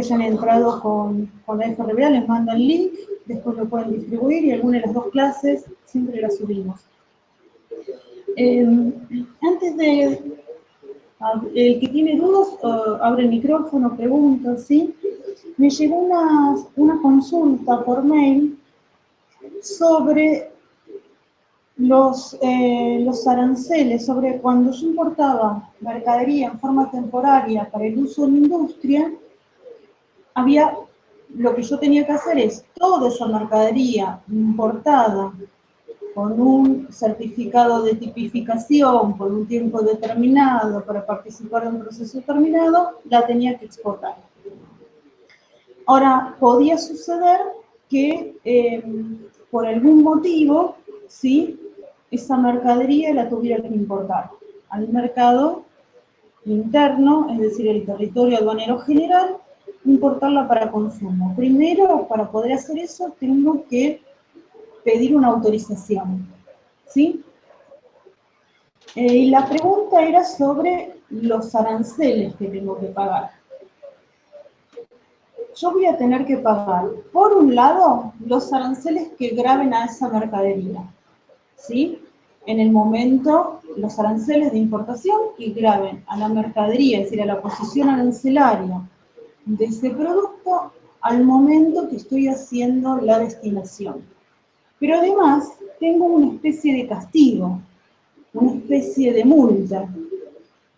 hayan entrado con la FRBA, les mando el link, después lo pueden distribuir y alguna de las dos clases siempre las subimos. Antes de... El que tiene dudas, abre el micrófono, pregunta, ¿sí? Me llegó una consulta por mail sobre los aranceles, sobre cuando yo importaba mercadería en forma temporaria para el uso en la industria, lo que yo tenía que hacer es toda esa mercadería importada con un certificado de tipificación por un tiempo determinado para participar en un proceso determinado, la tenía que exportar. Ahora, podía suceder que por algún motivo, ¿sí?, esa mercadería la tuviera que importar al mercado interno, es decir, el territorio aduanero general, importarla para consumo. Primero, para poder hacer eso, tengo que pedir una autorización, ¿sí? Y la pregunta era sobre los aranceles que tengo que pagar. Yo voy a tener que pagar, por un lado, los aranceles que graven a esa mercadería, ¿sí? En el momento, los aranceles de importación que graven a la mercadería, es decir, a la posición arancelaria de ese producto al momento que estoy haciendo la destinación. Pero además, tengo una especie de castigo, una especie de multa,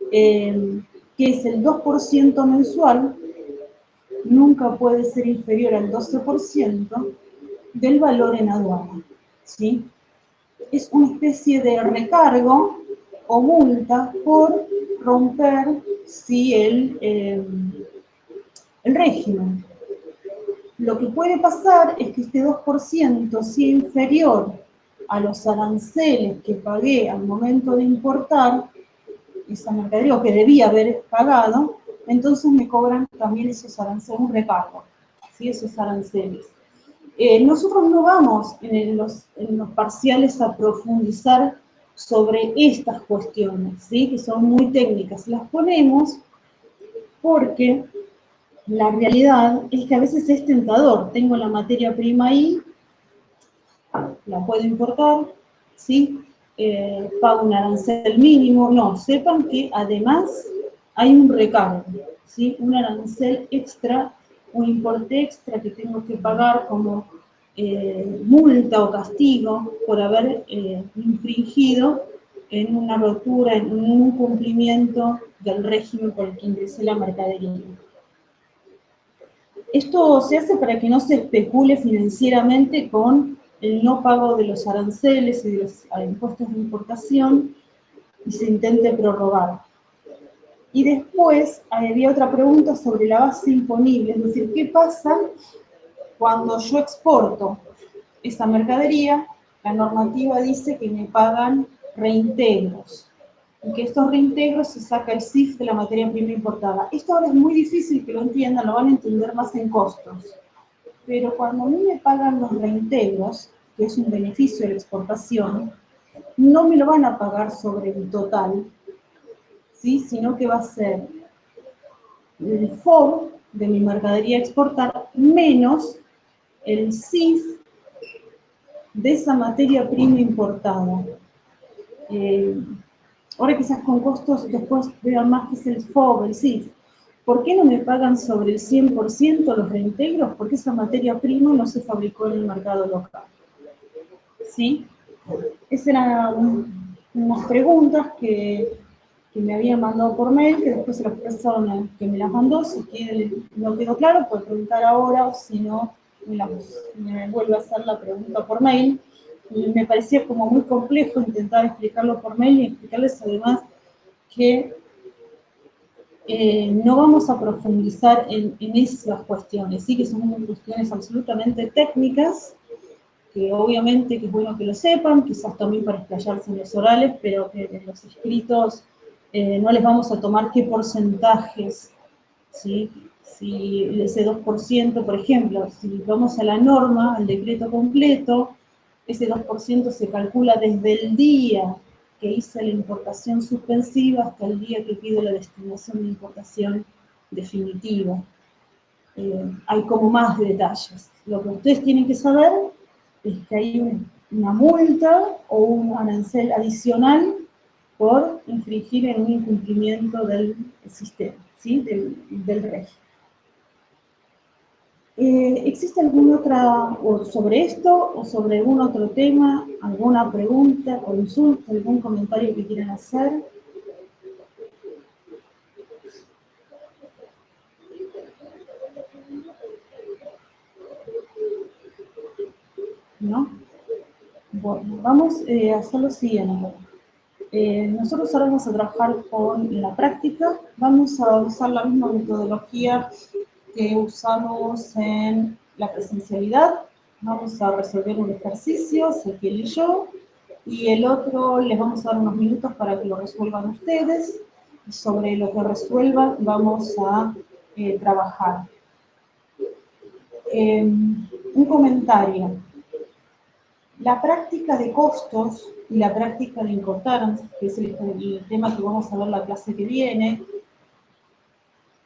que es el 2% mensual, nunca puede ser inferior al 12% del valor en aduana, ¿sí? Es una especie de recargo o multa por romper, ¿sí?, el régimen. Lo que puede pasar es que este 2% sea inferior a los aranceles que pagué al momento de importar esa mercadería, o que debía haber pagado, entonces me cobran también esos aranceles, un recargo, ¿sí?, esos aranceles. Nosotros no vamos en los parciales a profundizar sobre estas cuestiones, ¿sí?, que son muy técnicas. Las ponemos porque la realidad es que a veces es tentador. Tengo la materia prima ahí, la puedo importar, ¿sí? Pago un arancel mínimo. No, sepan que además hay un recargo, ¿sí? Un arancel extra, un importe extra que tengo que pagar como multa o castigo por haber infringido en una rotura, en un incumplimiento del régimen por el que ingresé la mercadería. Esto se hace para que no se especule financieramente con el no pago de los aranceles y de los impuestos de importación y se intente prorrogar. Y después había otra pregunta sobre la base imponible, es decir, ¿qué pasa cuando yo exporto esa mercadería? La normativa dice que me pagan reintegros, y que estos reintegros se saca el CIF de la materia prima importada. Esto ahora es muy difícil que lo entiendan, lo van a entender más en costos. Pero cuando a mí me pagan los reintegros, que es un beneficio de la exportación, no me lo van a pagar sobre el total, ¿sí?, sino que va a ser el FOB de mi mercadería a exportar menos el CIF de esa materia prima importada. Ahora quizás con costos después vean más que es el FOB, el CIF. ¿Por qué no me pagan sobre el 100% los reintegros? Porque esa materia prima no se fabricó en el mercado local, ¿sí? Esas eran unas preguntas que me habían mandado por mail, que después se las persona que me las mandó. Si no quedó claro, puede preguntar ahora, o si no, me vuelve a hacer la pregunta por mail. Y me parecía como muy complejo intentar explicarlo por mail y explicarles además que no vamos a profundizar en esas cuestiones, sí, que son cuestiones absolutamente técnicas, que obviamente que es bueno que lo sepan, quizás también para explayarse en los orales, pero que en los escritos no les vamos a tomar qué porcentajes, ¿sí? Si ese 2%, por ejemplo, si vamos a la norma, al decreto completo, ese 2% se calcula desde el día que hice la importación suspensiva hasta el día que pido la destinación de importación definitiva. hay como más detalles. Lo que ustedes tienen que saber es que hay una multa o un arancel adicional por infringir en un incumplimiento del sistema, ¿sí? del régimen. ¿Existe alguna otra, o sobre esto, o sobre algún otro tema, alguna pregunta, consulta, algún comentario que quieran hacer? ¿No? Bueno, vamos a hacer lo siguiente. Nosotros ahora vamos a trabajar con la práctica, vamos a usar la misma metodología que usamos en la presencialidad. Vamos a resolver un ejercicio, Ezequiel y yo, y el otro les vamos a dar unos minutos para que lo resuelvan ustedes. Y sobre lo que resuelvan vamos a trabajar. Un comentario. La práctica de costos y la práctica de importancia, que es el tema que vamos a ver la clase que viene,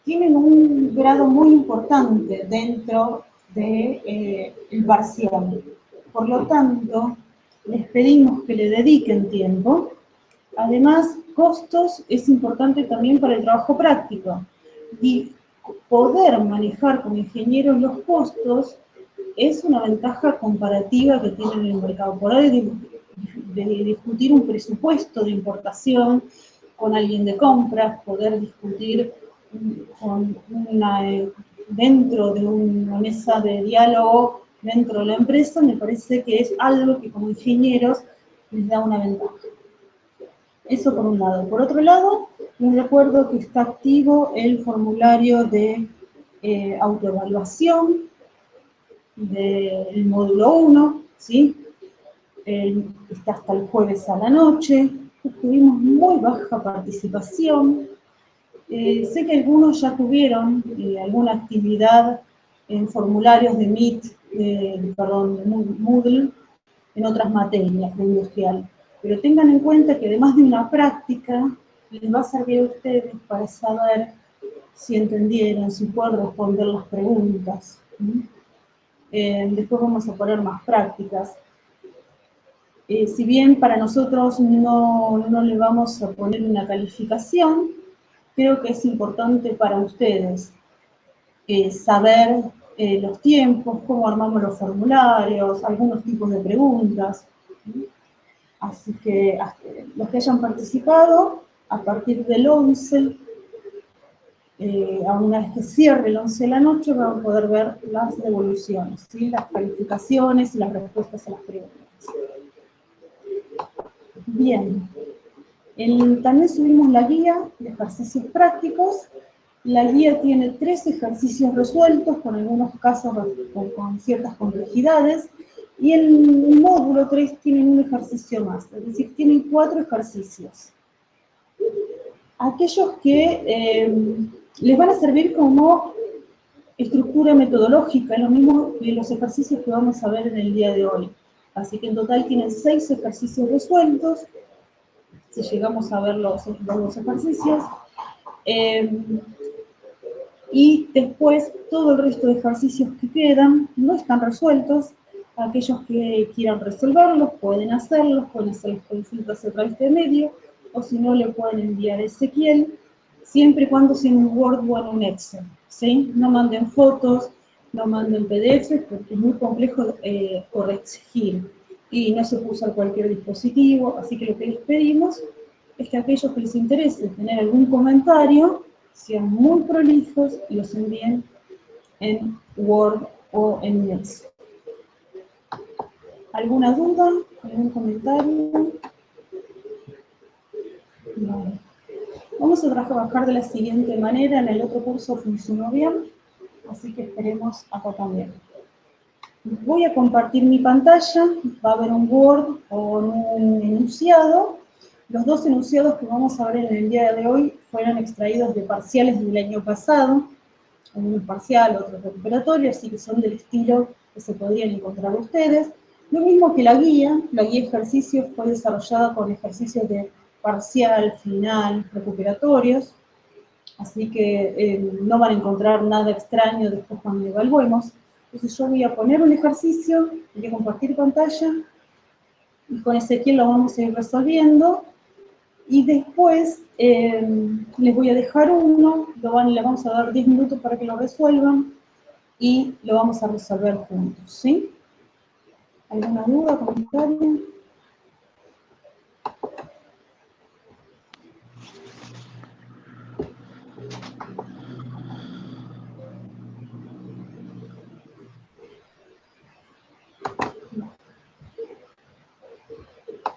tienen un grado muy importante dentro del parcial. Por lo tanto, les pedimos que le dediquen tiempo. Además, costos es importante también para el trabajo práctico. Y poder manejar como ingenieros los costos es una ventaja comparativa que tienen en el mercado. Poder discutir un presupuesto de importación con alguien de compras, poder discutir dentro de una mesa de diálogo dentro de la empresa, me parece que es algo que como ingenieros les da una ventaja. Eso por un lado. Por otro lado, les recuerdo que está activo el formulario de autoevaluación del módulo 1, ¿sí? Está hasta el jueves a la noche. Tuvimos muy baja participación. Sé que algunos ya tuvieron alguna actividad en formularios de Moodle, en otras materias de industrial. Pero tengan en cuenta que además de una práctica, les va a servir a ustedes para saber si entendieron, si pueden responder las preguntas. Después vamos a poner más prácticas. Si bien para nosotros no le vamos a poner una calificación, creo que es importante para ustedes saber los tiempos, cómo armamos los formularios, algunos tipos de preguntas. Así que los que hayan participado, a partir del 11, a una vez que cierre el 11 de la noche, van a poder ver las devoluciones, ¿sí? Las calificaciones y las respuestas a las preguntas. Bien. También subimos la guía de ejercicios prácticos. La guía tiene 3 ejercicios resueltos, con algunos casos con ciertas complejidades, y el módulo 3 tiene un ejercicio más, es decir, tienen 4 ejercicios. Aquellos que les van a servir como estructura metodológica, lo mismo que los ejercicios que vamos a ver en el día de hoy. Así que en total tienen 6 ejercicios resueltos, si llegamos a ver los ejercicios. Y después todo el resto de ejercicios que quedan no están resueltos. Aquellos que quieran resolverlos pueden hacer las consultas a través de medio, o si no le pueden enviar a Ezequiel, siempre y cuando sea en un Word o en un Excel, ¿sí? No manden fotos, no manden PDF, porque es muy complejo corregir y no se puso a cualquier dispositivo, así que lo que les pedimos es que aquellos que les interese tener algún comentario sean muy prolijos y los envíen en Word o en Excel. ¿Alguna duda? ¿Algún comentario? Vale. Vamos a trabajar de la siguiente manera. En el otro curso funcionó bien, así que esperemos acá también. Voy a compartir mi pantalla. Va a haber un Word o un enunciado. Los 2 enunciados que vamos a ver en el día de hoy fueron extraídos de parciales del año pasado. Uno es parcial, otro es recuperatorio, así que son del estilo que se podrían encontrar ustedes. Lo mismo que la guía ejercicios fue desarrollada con ejercicios de parcial, final, recuperatorios. Así que no van a encontrar nada extraño después cuando evaluemos. Entonces yo voy a poner un ejercicio, voy a compartir pantalla, y con Ezequiel lo vamos a ir resolviendo. Y después les voy a dejar uno, le vamos a dar 10 minutos para que lo resuelvan, y lo vamos a resolver juntos, ¿sí? ¿Alguna duda, comentario?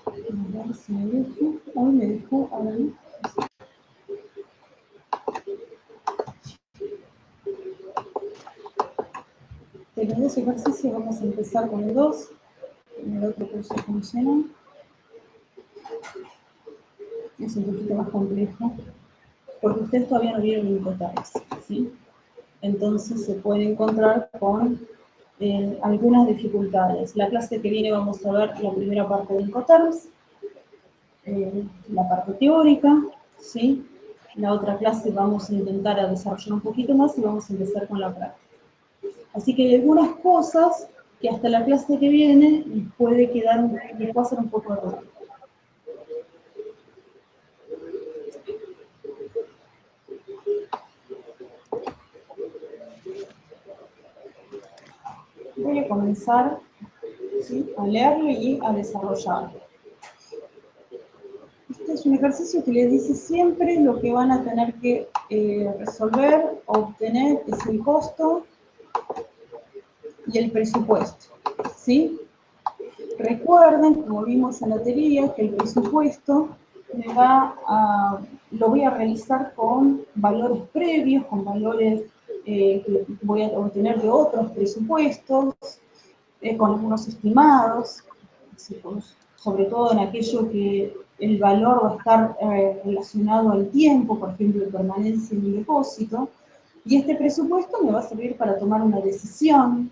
A ver si me dejo. Hoy me dejó, ahora no. De los dos ejercicios vamos a empezar con el 2. En el otro curso funciona. Es un poquito más complejo, porque ustedes todavía no vieron Incoterms, ¿sí? Entonces se puede encontrar con algunas dificultades. La clase que viene vamos a ver la primera parte de Incoterms, la parte teórica, ¿sí? La otra clase vamos a intentar a desarrollar un poquito más y vamos a empezar con la práctica. Así que hay algunas cosas que hasta la clase que viene les puede hacer un poco de ruido. Voy a comenzar, ¿sí?, a leerlo y a desarrollarlo. Este es un ejercicio que les dice siempre lo que van a tener que resolver o obtener es el costo y el presupuesto, ¿sí? Recuerden, como vimos en la teoría, que el presupuesto lo voy a realizar con valores previos, con valores que voy a obtener de otros presupuestos, con algunos estimados, sobre todo en aquello que el valor va a estar relacionado al tiempo, por ejemplo, permanencia en mi depósito, y este presupuesto me va a servir para tomar una decisión,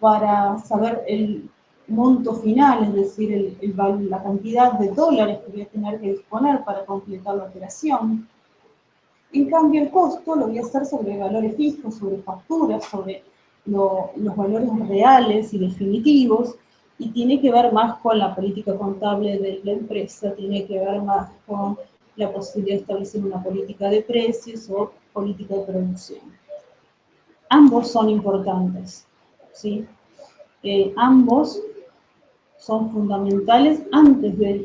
para saber el monto final, es decir, la cantidad de dólares que voy a tener que disponer para completar la operación. En cambio, el costo lo voy a hacer sobre valores fijos, sobre facturas, sobre los valores reales y definitivos, y tiene que ver más con la política contable de la empresa, tiene que ver más con la posibilidad de establecer una política de precios o política de producción. Ambos son importantes, ¿sí? Ambos son fundamentales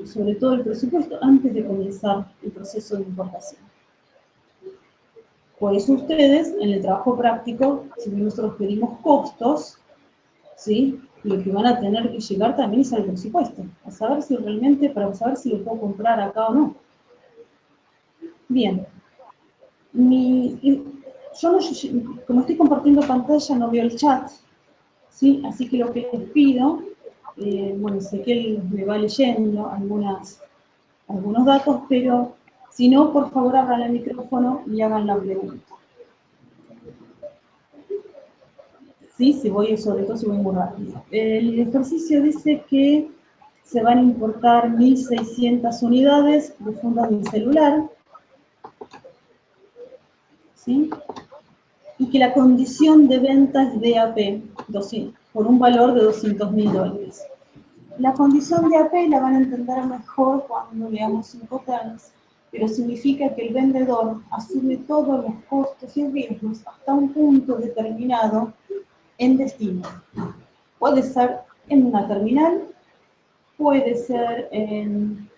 sobre todo el presupuesto, antes de comenzar el proceso de importación. Por eso ustedes, en el trabajo práctico, si nosotros pedimos costos, ¿sí?, lo que van a tener que llegar también es al presupuesto, a saber si realmente, para saber si lo puedo comprar acá o no. Bien. Yo como estoy compartiendo pantalla, no veo el chat, ¿sí? Así que lo que les pido, bueno, sé que él me va leyendo algunos datos, pero si no, por favor, abran el micrófono y hagan la pregunta. Sí, sobre todo si voy muy rápido. El ejercicio dice que se van a importar 1.600 unidades de fundas de celular, ¿sí?, y que la condición de venta es DAP, por un valor de $200.000. La condición de AP la van a entender mejor cuando leamos Incoterms, pero significa que el vendedor asume todos los costos y riesgos hasta un punto determinado en destino. Puede ser en una terminal, puede ser en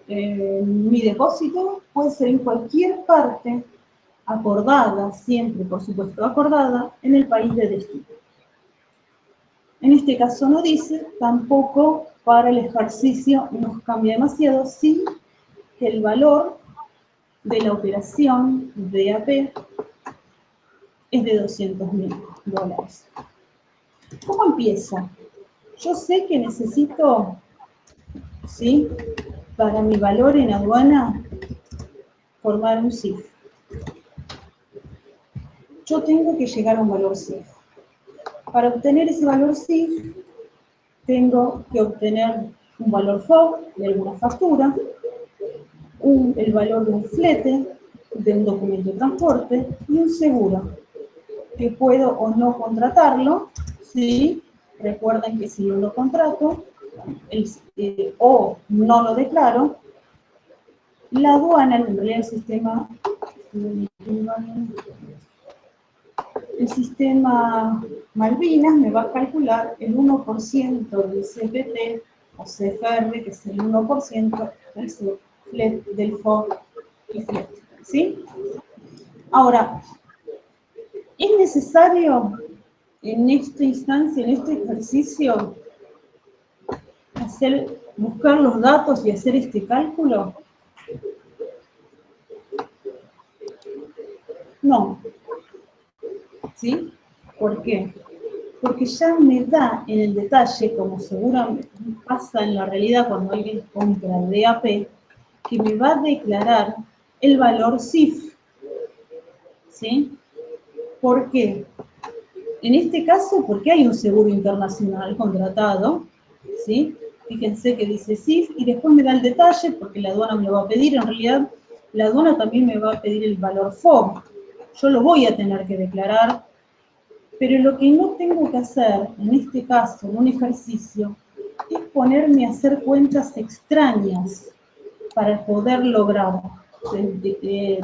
mi depósito, puede ser en cualquier parte acordada, siempre por supuesto acordada, en el país de destino. En este caso no dice, tampoco para el ejercicio nos cambia demasiado, sí que el valor de la operación de AP es de $200.000. ¿Cómo empieza? Yo sé que necesito, ¿sí?, para mi valor en aduana, formar un CIF. Yo tengo que llegar a un valor CIF. Para obtener ese valor CIF, tengo que obtener un valor FOB de alguna factura, el valor de un flete, de un documento de transporte y un seguro, que puedo o no contratarlo, ¿sí? Recuerden que si yo lo contrato o no lo declaro, la aduana, en realidad el sistema Malvinas me va a calcular el 1% del CPT o CFR, que es el 1% del FOB y FLET, ¿sí? Ahora, ¿es necesario en esta instancia, en este ejercicio, buscar los datos y hacer este cálculo? No. ¿Sí? ¿Por qué? Porque ya me da en el detalle, como seguramente pasa en la realidad cuando alguien compra DAP, que me va a declarar el valor CIF. ¿Sí? ¿Por qué? En este caso, porque hay un seguro internacional contratado, ¿sí? Fíjense que dice CIF y después me da el detalle porque la aduana me lo va a pedir. En realidad, la aduana también me va a pedir el valor FOB. Yo lo voy a tener que declarar, pero lo que no tengo que hacer, en este caso, en un ejercicio, es ponerme a hacer cuentas extrañas para poder lograr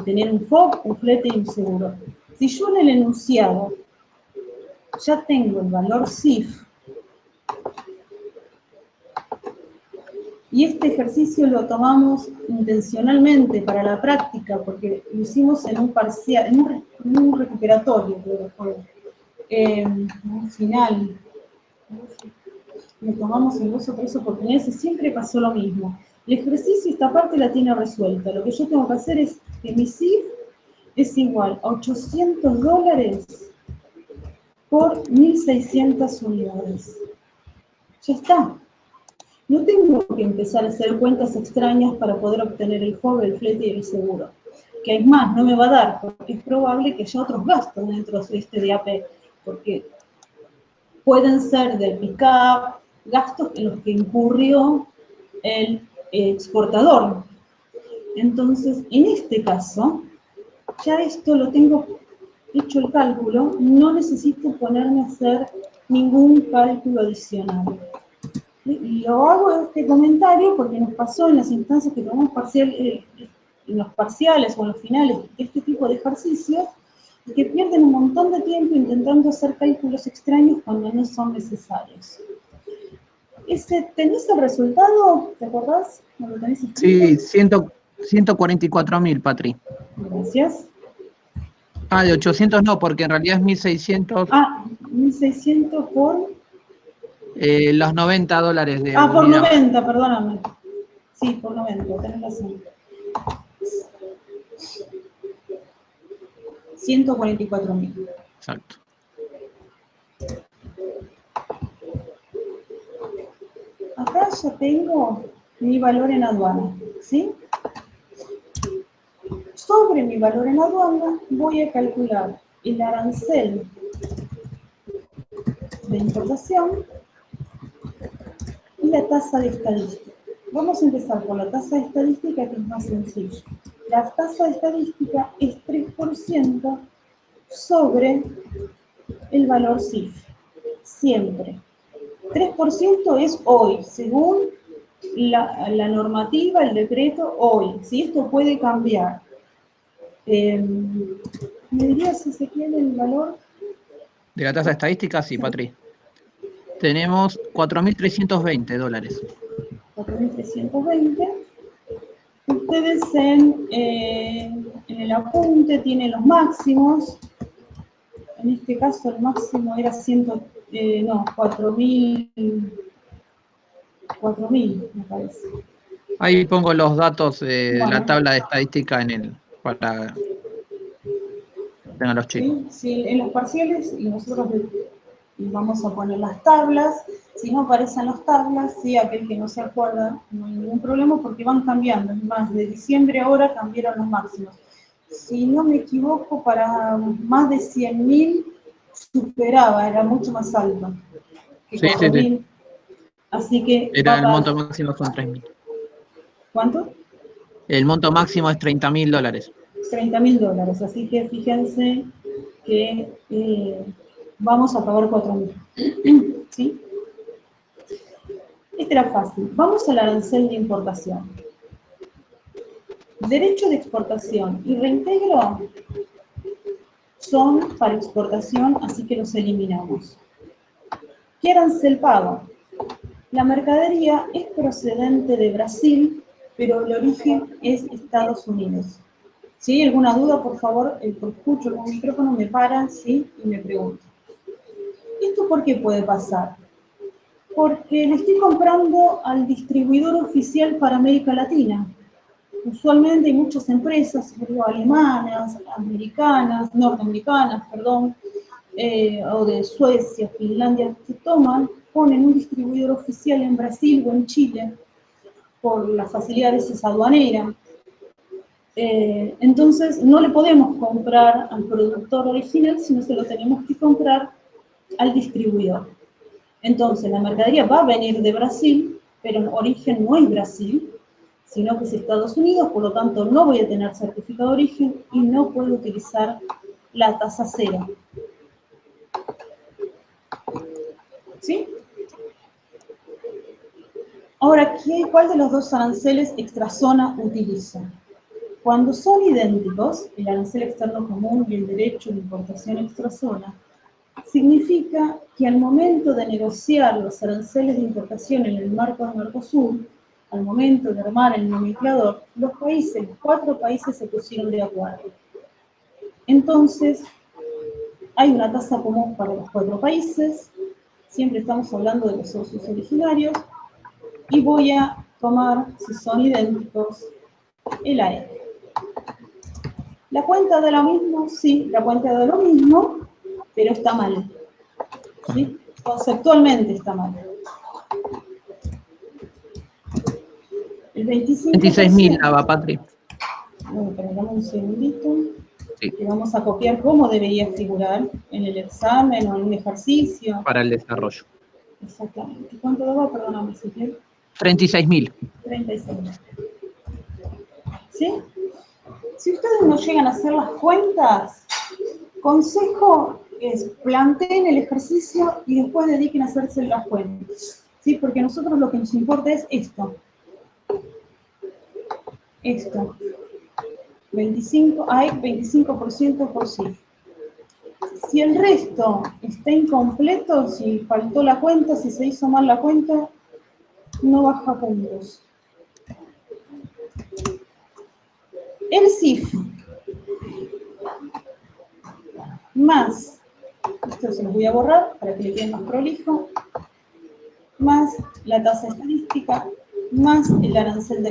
tener un FOB, un flete y un seguro. Si yo en el enunciado ya tengo el valor CIF, y este ejercicio lo tomamos intencionalmente para la práctica, porque lo hicimos en un parcial, en un recuperatorio, creo que fue, un final, lo tomamos en 2 o 3 oportunidades y siempre pasó lo mismo. El ejercicio, esta parte la tiene resuelta. Lo que yo tengo que hacer es que mi CIF es igual a $800 por 1.600 unidades. Ya está. No tengo que empezar a hacer cuentas extrañas para poder obtener el FOB, el flete y el seguro. Que es más, no me va a dar, porque es probable que haya otros gastos dentro de este DAP, porque pueden ser del pick-up, gastos en los que incurrió el exportador. Entonces, en este caso, ya esto lo tengo hecho el cálculo, no necesito ponerme a hacer ningún cálculo adicional. Y lo hago este comentario porque nos pasó en las instancias que tomamos en los parciales o en los finales, este tipo de ejercicios, que pierden un montón de tiempo intentando hacer cálculos extraños cuando no son necesarios. ¿Tenés el resultado? ¿Te acordás? ¿No lo tenés escrito? Sí, 144.000, Patri. Gracias. Ah, de 800 no, porque en realidad es 1.600. Ah, 1.600 por... los $90 de por unidad. 90, perdóname. Sí, por 90, tenés razón. 144.000. Exacto. Acá ya tengo mi valor en aduana, ¿sí? Sobre mi valor en aduana voy a calcular el arancel de importación y la tasa de estadística. Vamos a empezar por la tasa de estadística, que es más sencillo. La tasa de estadística es 3% sobre el valor CIF, siempre. 3% es hoy, según la normativa, el decreto, hoy. ¿Sí? Esto puede cambiar. ¿Me dirías, Ezequiel, el valor? ¿De la tasa estadística? Sí, Patri. Tenemos $4.320. 4.320. Ustedes en el apunte tienen los máximos. En este caso el máximo era 4.000, me parece. Ahí pongo los datos de Bueno, la tabla de estadística para que tengan los chicos. Sí, en los parciales y nosotros vamos a poner las tablas. Si no aparecen las tablas, sí, aquel que no se acuerda, no hay ningún problema porque van cambiando. Es más, de diciembre ahora cambiaron los máximos. Si no me equivoco, para más de 100.000 superaba, era mucho más alto que 4.000. Sí. Así que el monto máximo son 3.000. ¿Cuánto? El monto máximo es $30.000. $30.000 dólares, así que fíjense que vamos a pagar 4.000, ¿sí? Este era fácil. Vamos al arancel de importación. Derecho de exportación y reintegro son para exportación, así que los eliminamos. ¿Qué arancel pago? La mercadería es procedente de Brasil, pero el origen es Estados Unidos. Si hay alguna duda, por favor, el que escucho con el micrófono me para, ¿sí? Y me pregunta. ¿Esto por qué puede pasar? Porque le estoy comprando al distribuidor oficial para América Latina. Usualmente hay muchas empresas, alemanas, americanas, norteamericanas, perdón, o de Suecia, Finlandia, que ponen un distribuidor oficial en Brasil o en Chile por las facilidades aduaneras. Entonces no le podemos comprar al productor original, sino se lo tenemos que comprar al distribuidor. Entonces la mercadería va a venir de Brasil, pero en origen no es Brasil, sino que es Estados Unidos, por lo tanto no voy a tener certificado de origen y no puedo utilizar la tasa cero. ¿Sí? Ahora, ¿cuál de los dos aranceles extrazona utilizo? Cuando son idénticos, el arancel externo común y el derecho de importación extrazona, significa que al momento de negociar los aranceles de importación en el marco del Mercosur, al momento de armar el nomenclador, los 4 países se pusieron de acuerdo. Entonces, hay una tasa común para los 4 países, siempre estamos hablando de los socios originarios, y voy a tomar, si son idénticos, el AE. ¿La cuenta da lo mismo? Sí, la cuenta da lo mismo, pero está mal. ¿Sí? Conceptualmente está mal. El 25%... 26.000 daba, Patri. Dame un segundito. Sí. Que vamos a copiar cómo debería figurar en el examen o en un ejercicio. Para el desarrollo. Exactamente. ¿Cuánto daba? Perdóname, Ezequiel. 36.000. 36.000. ¿Sí? Si ustedes no llegan a hacer las cuentas, consejo es planteen el ejercicio y después dediquen a hacerse las cuentas. ¿Sí? Porque a nosotros lo que nos importa es esto. Esto. 25% por sí. Si el resto está incompleto, si faltó la cuenta, si se hizo mal la cuenta, no baja puntos. El CIF más, esto se los voy a borrar para que le quede más prolijo, más la tasa estadística, más el arancel de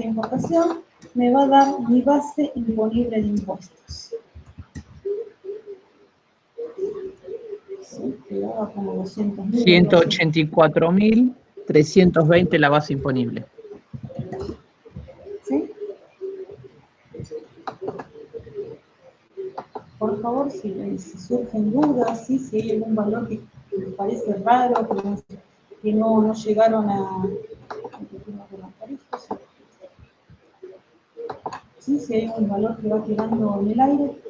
importación, me va a dar mi base imponible de impuestos. Sí, quedaba como 200.000. 184.320 la base imponible. ¿Sí? Por favor, si surgen dudas, ¿sí? Si hay algún valor que les parece raro, que no llegaron a... ¿Sí? Si hay algún valor que va quedando en el aire,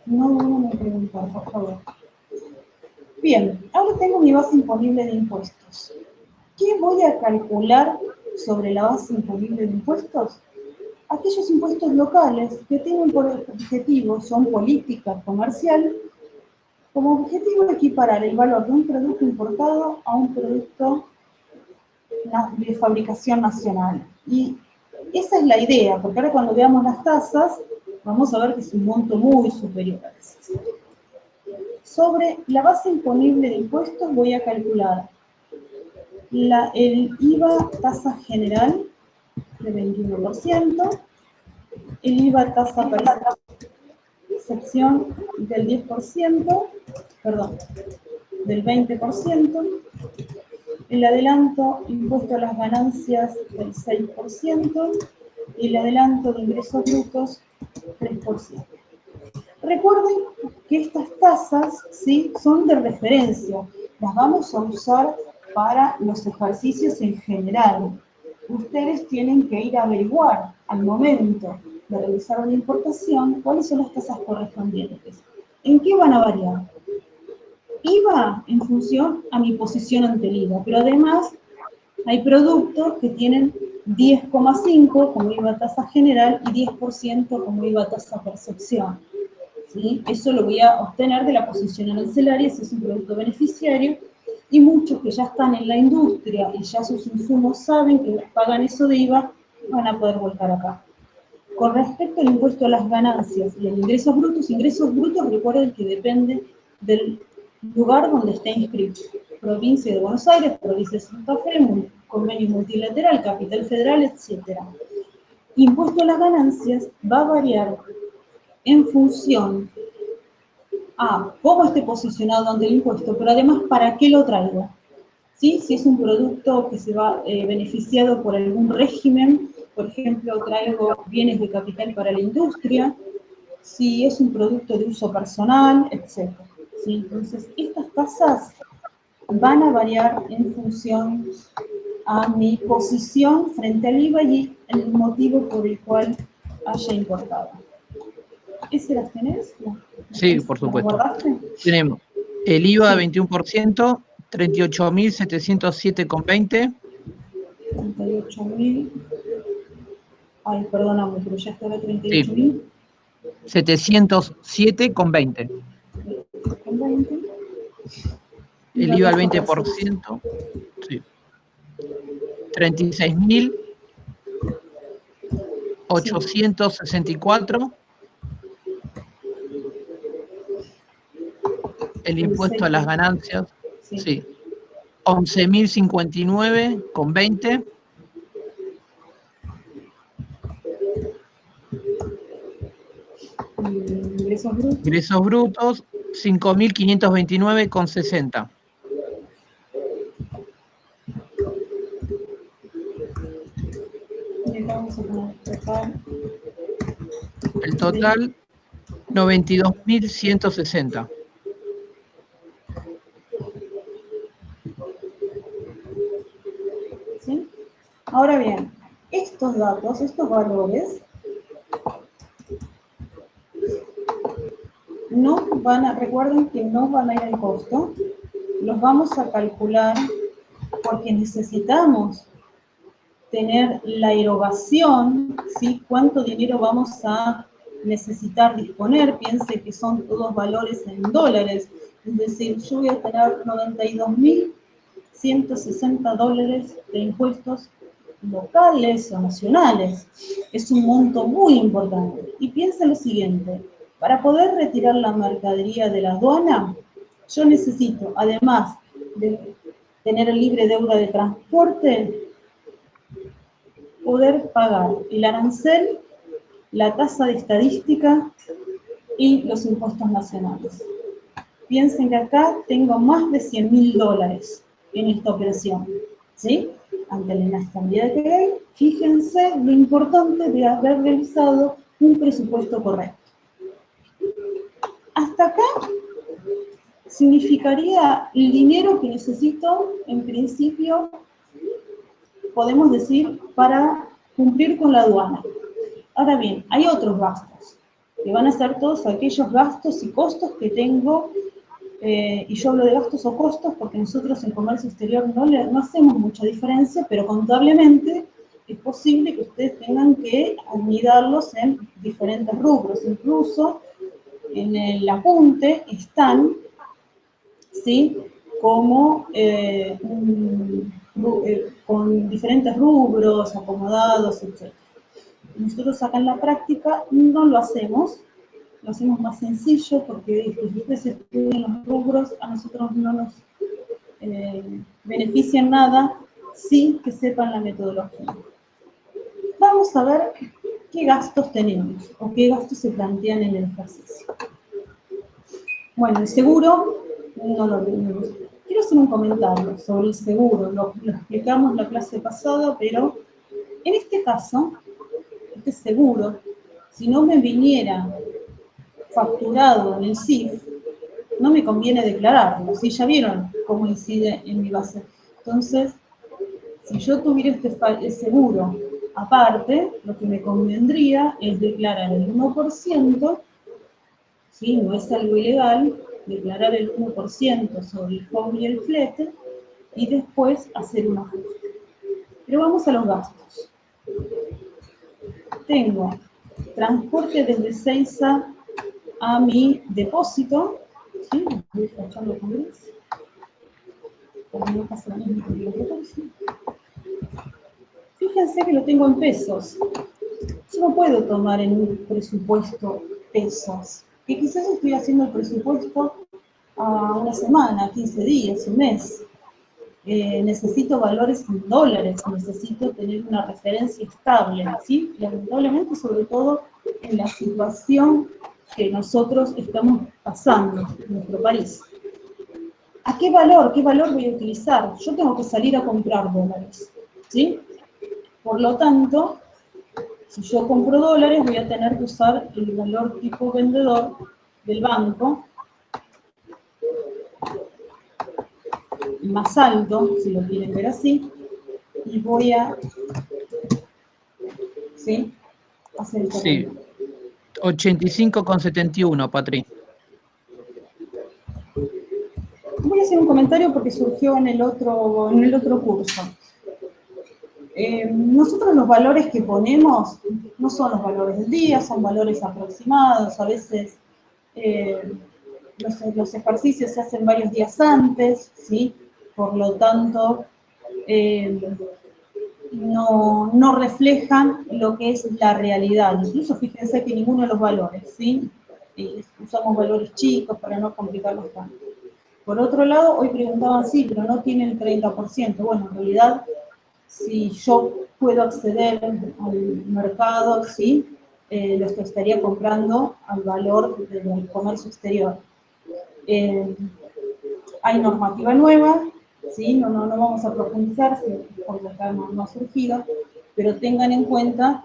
no duden en preguntar, por favor. Bien, ahora tengo mi base imponible de impuestos. ¿Qué voy a calcular sobre la base imponible de impuestos? Aquellos impuestos locales que tienen por objetivo, son política comercial, como objetivo equiparar el valor de un producto importado a un producto de fabricación nacional. Y esa es la idea, porque ahora cuando veamos las tasas, vamos a ver que es un monto muy superior a ese. Sobre la base imponible de impuestos voy a calcular el IVA tasa general de 21%, el IVA tasa percepción del 10%, perdón, del 20%, el adelanto impuesto a las ganancias del 6% y el adelanto de ingresos brutos 3%. Recuerden que estas tasas, ¿sí?, son de referencia, las vamos a usar para los ejercicios en general. Ustedes tienen que ir a averiguar al momento de realizar una importación, ¿cuáles son las tasas correspondientes? ¿En qué van a variar? IVA en función a mi posición ante el IVA, pero además hay productos que tienen 10,5 como IVA tasa general y 10% como IVA tasa percepción. ¿Sí? Eso lo voy a obtener de la posición arancelaria si es un producto beneficiario, y muchos que ya están en la industria y ya sus insumos saben que pagan eso de IVA, van a poder volcar acá. Con respecto al impuesto a las ganancias y a los ingresos brutos recuerden que depende del lugar donde esté inscrito. Provincia de Buenos Aires, provincia de Santa Fe, convenio multilateral, capital federal, etc. Impuesto a las ganancias va a variar en función a cómo esté posicionado ante el impuesto, pero además para qué lo traigo. ¿Sí? Si es un producto que se va beneficiado por algún régimen, por ejemplo, traigo bienes de capital para la industria, si es un producto de uso personal, etc. ¿Sí? Entonces, estas tasas van a variar en función a mi posición frente al IVA y el motivo por el cual haya importado. ¿Ese las tenés? Sí, por ¿Las supuesto. guardaste? Tenemos el IVA Sí. 21%, 38.707,20. 38.000. Ay, perdóname, pero ya estaba Sí, 38.000. 707,20. Con 20. El IVA IVA al tasa percepción. 20%, sí. 36.864. El impuesto a las ganancias, sí. 11.059,20. Ingresos brutos. Ingresos brutos, 5.529,60. Y acá vamos a poner total. El total, 92.160. ¿Sí? Ahora bien, estos datos, estos valores, no van a, recuerden que no van a ir al costo, los vamos a calcular porque necesitamos tener la erogación, ¿sí? ¿Cuánto dinero vamos a necesitar disponer? Piense que son todos valores en dólares, es decir, yo voy a tener 92.160 dólares de impuestos locales o nacionales. Es un monto muy importante. Y piensa lo siguiente, para poder retirar la mercadería de la aduana, yo necesito, además de tener libre deuda de transporte, poder pagar el arancel, la tasa de estadística y los impuestos nacionales. Piensen que acá tengo más de 100.000 dólares en esta operación, ¿sí? Ante la inestabilidad que hay, fíjense lo importante de haber realizado un presupuesto correcto. Hasta acá significaría el dinero que necesito, en principio, podemos decir, para cumplir con la aduana. Ahora bien, hay otros gastos, que van a ser todos aquellos gastos y costos que tengo, y yo hablo de gastos o costos porque nosotros en comercio exterior no hacemos mucha diferencia, pero contablemente es posible que ustedes tengan que anidarlos en diferentes rubros, incluso en el apunte están, ¿sí? Como con diferentes rubros, acomodados, etc. Nosotros acá en la práctica no lo hacemos más sencillo porque si ustedes estudian los rubros, a nosotros no nos benefician nada, sí que sepan la metodología. Vamos a ver qué gastos tenemos o qué gastos se plantean en el ejercicio. Bueno, el seguro, no lo tenemos. Quiero hacer un comentario sobre el seguro, lo explicamos en la clase pasada, pero en este caso, este seguro, si no me viniera facturado en el CIF, no me conviene declararlo, ¿sí? Ya vieron cómo incide en mi base. Entonces, si yo tuviera este seguro Aparte, lo que me convendría es declarar el 1%, ¿sí? No es algo ilegal, declarar el 1% sobre el cobro y el flete, y después hacer un ajuste. Pero vamos a los gastos. Tengo transporte desde Ezeiza a mi depósito, ¿sí? Voy tachando con gris, para no pasar lo mismo que los otros. Fíjense que lo tengo en pesos. Yo no puedo tomar en un presupuesto pesos, que quizás estoy haciendo el presupuesto a una semana, 15 días, un mes. Necesito valores en dólares, necesito tener una referencia estable, ¿sí? Lamentablemente, sobre todo en la situación que nosotros estamos pasando en nuestro país. ¿A qué valor voy a utilizar? Yo tengo que salir a comprar dólares, ¿sí? Por lo tanto, si yo compro dólares, voy a tener que usar el valor tipo vendedor del banco, más alto, si lo quieren ver así, y voy a, ¿sí? Hacer el Sí, correo. 85,71, Patri. Voy a hacer un comentario porque surgió en el otro curso. Nosotros los valores que ponemos no son los valores del día, son valores aproximados, a veces los ejercicios se hacen varios días antes, ¿sí? Por lo tanto, no reflejan lo que es la realidad. Incluso fíjense que ninguno de los valores, ¿sí? Usamos valores chicos para no complicarlos tanto. Por otro lado, hoy preguntaban, sí, pero no tienen el 30%. Bueno, en realidad, si yo puedo acceder al mercado, sí, los que estaría comprando al valor del comercio exterior. Hay normativa nueva, ¿sí? No vamos a profundizar porque acá no ha surgido, pero tengan en cuenta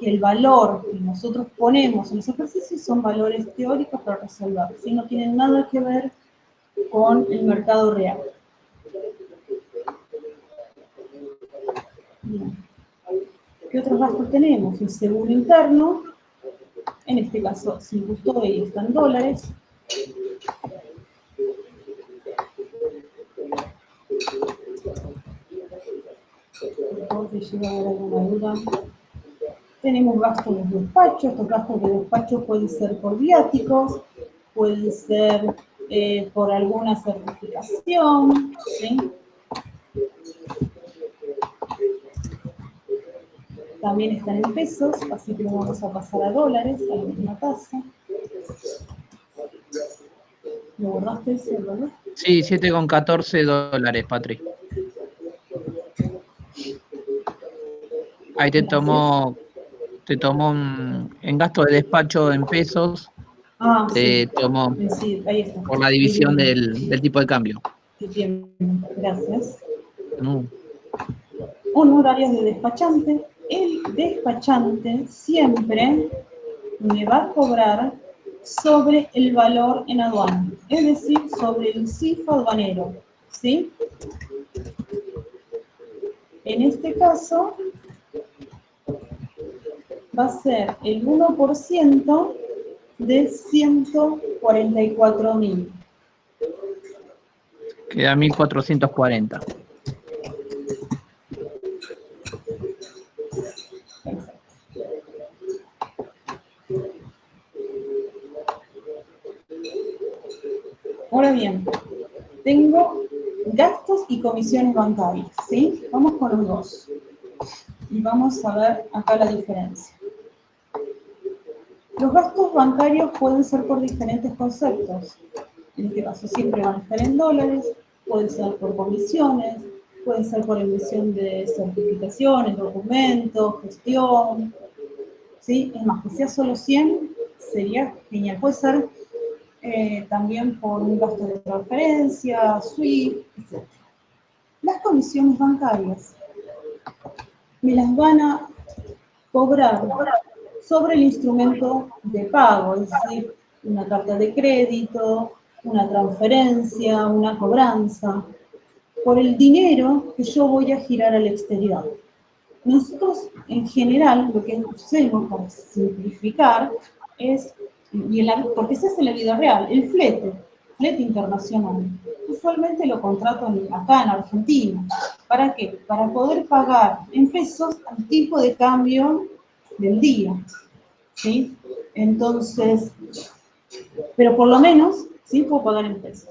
que el valor que nosotros ponemos en los ejercicios son valores teóricos para resolver, ¿sí? No tienen nada que ver con el mercado real. Bien. ¿Qué otros gastos tenemos? El seguro interno, en este caso, si gustó y está en dólares. Por si llega a haber alguna duda. Tenemos gastos de despacho, estos gastos de despacho pueden ser por viáticos, pueden ser por alguna certificación, ¿sí? También están en pesos, así que lo vamos a pasar a dólares, a la misma tasa. ¿Lo borraste ese, verdad? Sí, 7,14 dólares, Patri. Ahí te tomó en gasto de despacho en pesos, te Sí. tomó Sí, ahí está. por la división del tipo de cambio. Bien, gracias. No. Honorarios de despachante. El despachante siempre me va a cobrar sobre el valor en aduana, es decir, sobre el CIF aduanero, ¿sí? En este caso, va a ser el 1% de 144.000. Queda 1.440. Ahora bien, tengo gastos y comisiones bancarias, ¿sí? Vamos con los dos. Y vamos a ver acá la diferencia. Los gastos bancarios pueden ser por diferentes conceptos. En este caso siempre van a estar en dólares, pueden ser por comisiones, pueden ser por emisión de certificaciones, documentos, gestión, ¿sí? Es más, que sea solo 100 sería genial. Puede ser también por un gasto de transferencia, SWIFT, etc. Las comisiones bancarias me las van a cobrar sobre el instrumento de pago, es decir, una carta de crédito, una transferencia, una cobranza, por el dinero que yo voy a girar al exterior. nosotros en general lo que hacemos para simplificar es, porque ese es en la vida real, el flete internacional. Usualmente lo contrato acá en Argentina. ¿Para qué? Para poder pagar en pesos al tipo de cambio del día. ¿Sí? Entonces, pero por lo menos, sí puedo pagar en pesos.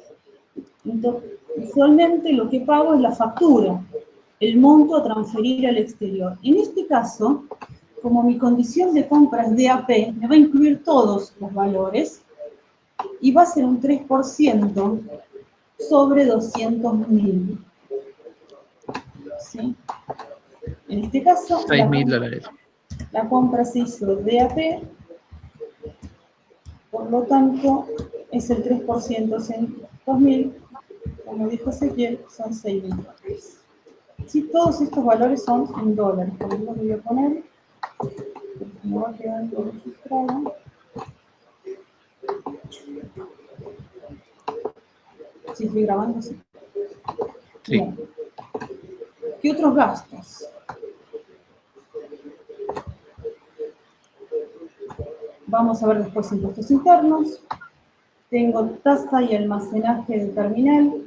Entonces, usualmente lo que pago es la factura, el monto a transferir al exterior. En este caso, como mi condición de compra es DAP, me va a incluir todos los valores y va a ser un 3% sobre 200.000. ¿Sí? En este caso, $6.000. la compra se hizo DAP, por lo tanto, es el 3%, $2.000, como dijo Ezequiel, son $6.000. Sí, todos estos valores son en dólares, por eso los voy a poner, porque me va quedando registrado. ¿Sí estoy grabando? Sí. Sí. Bien. ¿Qué otros gastos? Vamos a ver después impuestos internos. Tengo tasa y almacenaje de terminal,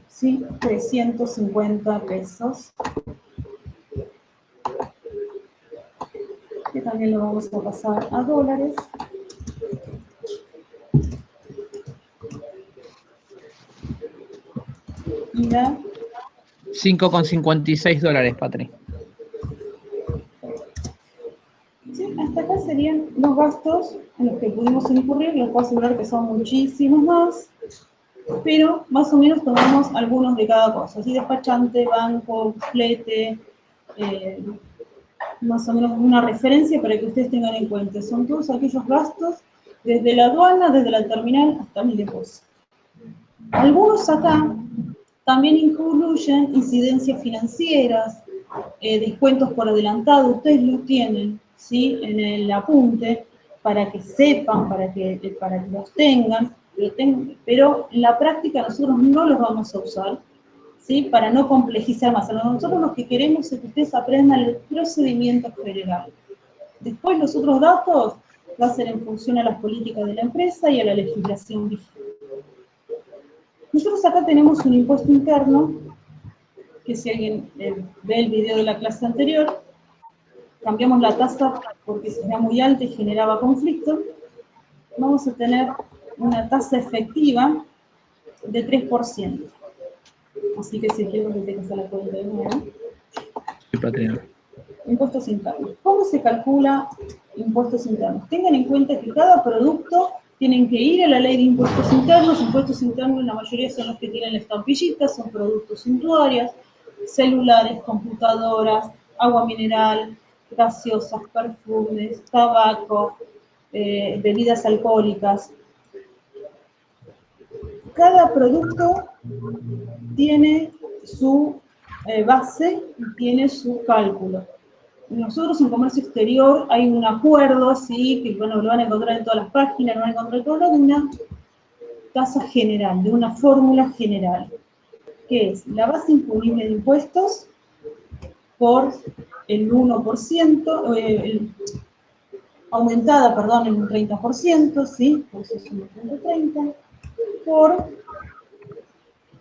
¿sí? 350 pesos. Que también lo vamos a pasar a dólares. Y la $5,56, Patri. sí, hasta acá serían los gastos en los que pudimos incurrir. Les puedo asegurar que son muchísimos más, pero más o menos tomamos algunos de cada cosa. Así, despachante, banco, flete, más o menos una referencia para que ustedes tengan en cuenta. Son todos aquellos gastos desde la aduana, desde la terminal hasta mi depósito. Algunos acá también incluyen incidencias financieras, descuentos por adelantado, ustedes lo tienen, ¿sí? En el apunte, para que sepan, para que los tengan, pero en la práctica nosotros no los vamos a usar, ¿sí? Para no complejizar más. Nosotros lo que queremos es que ustedes aprendan el procedimiento general. Después los otros datos va a ser en función a las políticas de la empresa y a la legislación vigente. Nosotros acá tenemos un impuesto interno, que si alguien ve el video de la clase anterior, cambiamos la tasa porque era muy alta y generaba conflicto. Vamos a tener una tasa efectiva de 3%. Así que si quiero que te hacer la cuenta de nuevo. Sí, Patri. Impuestos internos. ¿Cómo se calcula impuestos internos? Tengan en cuenta que cada producto tienen que ir a la ley de impuestos internos. Impuestos internos, la mayoría son los que tienen la estampillita, son productos suntuarios, celulares, computadoras, agua mineral, gaseosas, perfumes, tabaco, bebidas alcohólicas. Cada producto tiene su base y tiene su cálculo. Nosotros en comercio exterior hay un acuerdo, sí, que bueno, lo van a encontrar en todas las páginas, lo van a encontrar en todas, de una tasa general, de una fórmula general, que es la base imponible de impuestos por el 1%, aumentada, perdón, en un 30%, ¿sí? Por eso es un 30, por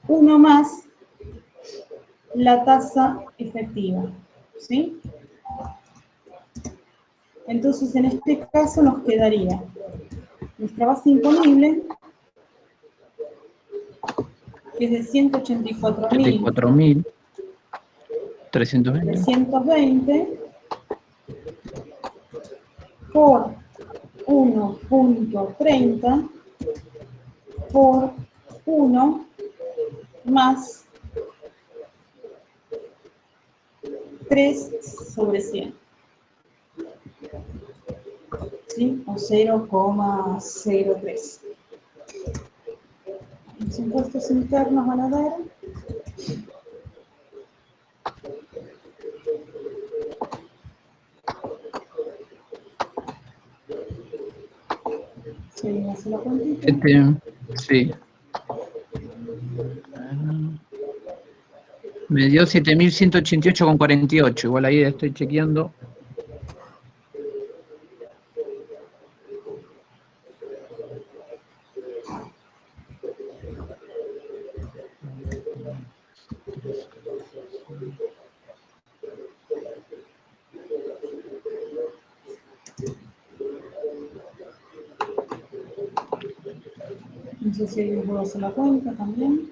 1 más la tasa efectiva, ¿sí? Entonces, en este caso nos quedaría nuestra base imponible, que es de 184.320 por 1.30 por 1 más 3/100. ¿Sí? O 0,03. Los impuestos internos van a dar seguimos la cuantita. Sí. Me dio 7.188,48. Igual ahí estoy chequeando. No sé si alguien puede hacer la cuenta también.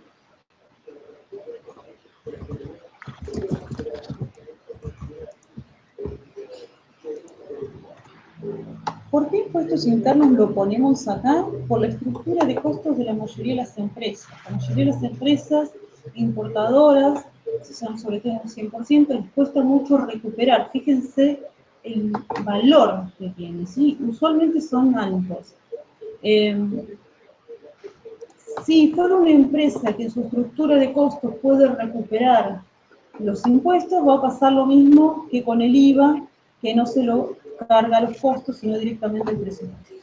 ¿Por qué impuestos internos lo ponemos acá? Por la estructura de costos de la mayoría de las empresas. La mayoría de las empresas importadoras, si son sobre todo un 100%, les cuesta mucho recuperar. Fíjense el valor que tiene, ¿sí? Usualmente son altos. Si fuera una empresa que en su estructura de costos puede recuperar los impuestos, va a pasar lo mismo que con el IVA, que no se lo carga los costos, sino directamente el presupuesto.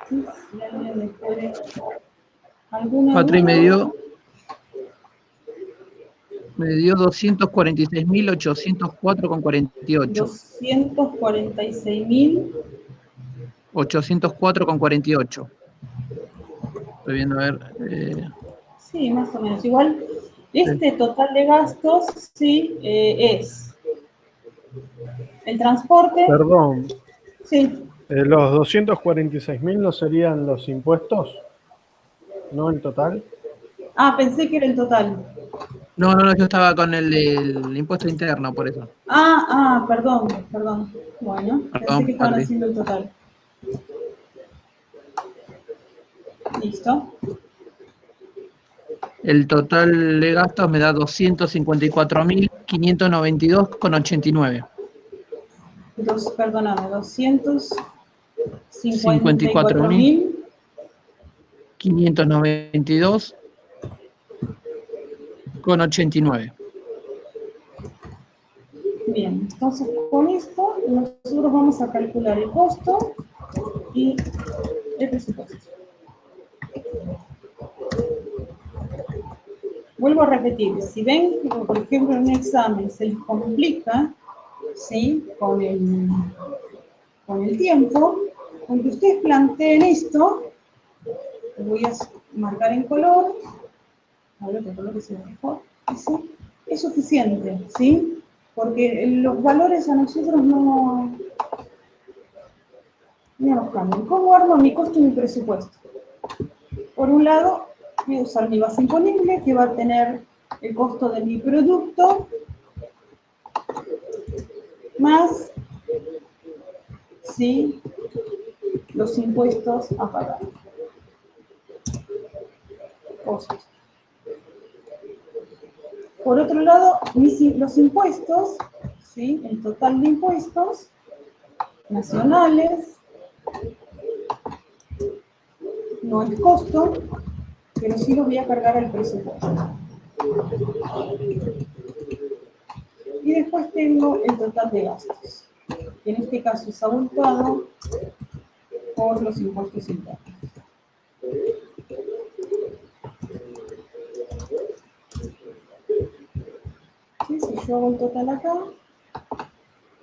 ¿Sí? Si alguien le puede... ¿Alguna Patri duda? me dio 246.804,48. 246.000. 804,48. Estoy viendo a ver. Sí, más o menos. Igual, este total de gastos, sí, es el transporte. Perdón, Sí. los 246.000 no serían los impuestos, ¿no? En total. Ah, pensé que era el total. No, yo estaba con el impuesto interno, por eso. Perdón. Bueno, pensé Perdón, que estaban Patri. haciendo el total. Listo. El total de gastos me da 254.592,89. Perdóname, 54.592,89. 254.000. Bien, entonces con esto nosotros vamos a calcular el costo y el presupuesto. Vuelvo a repetir, si ven que, por ejemplo, en un examen se les complica, ¿sí? Con el tiempo, cuando ustedes planteen esto, lo voy a marcar en color, a ver qué color que se ve mejor, ¿sí? Es suficiente, ¿sí? Porque los valores a nosotros no nos cambian. ¿Cómo armo mi costo y mi presupuesto? Por un lado, voy a usar mi base imponible, que va a tener el costo de mi producto, más, ¿sí?, los impuestos a pagar. Costos. Por otro lado, los impuestos, ¿sí?, el total de impuestos nacionales, no el costo, pero sí los voy a cargar al presupuesto. Y después tengo el total de gastos, que en este caso es abultado por los impuestos internos. ¿Sí? Si yo hago el total acá,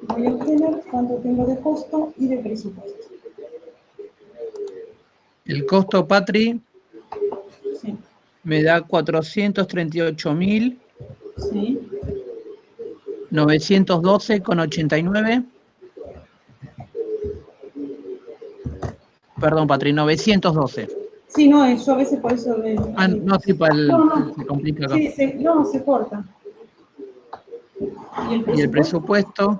voy a obtener cuánto tengo de costo y de presupuesto. El costo, Patri, Sí. me da 438.000. Sí. 912,89. Perdón, Patri, 912. Sí, no, yo a veces por eso... No, sí, no, se complica acá. sí, se corta. Y el presupuesto,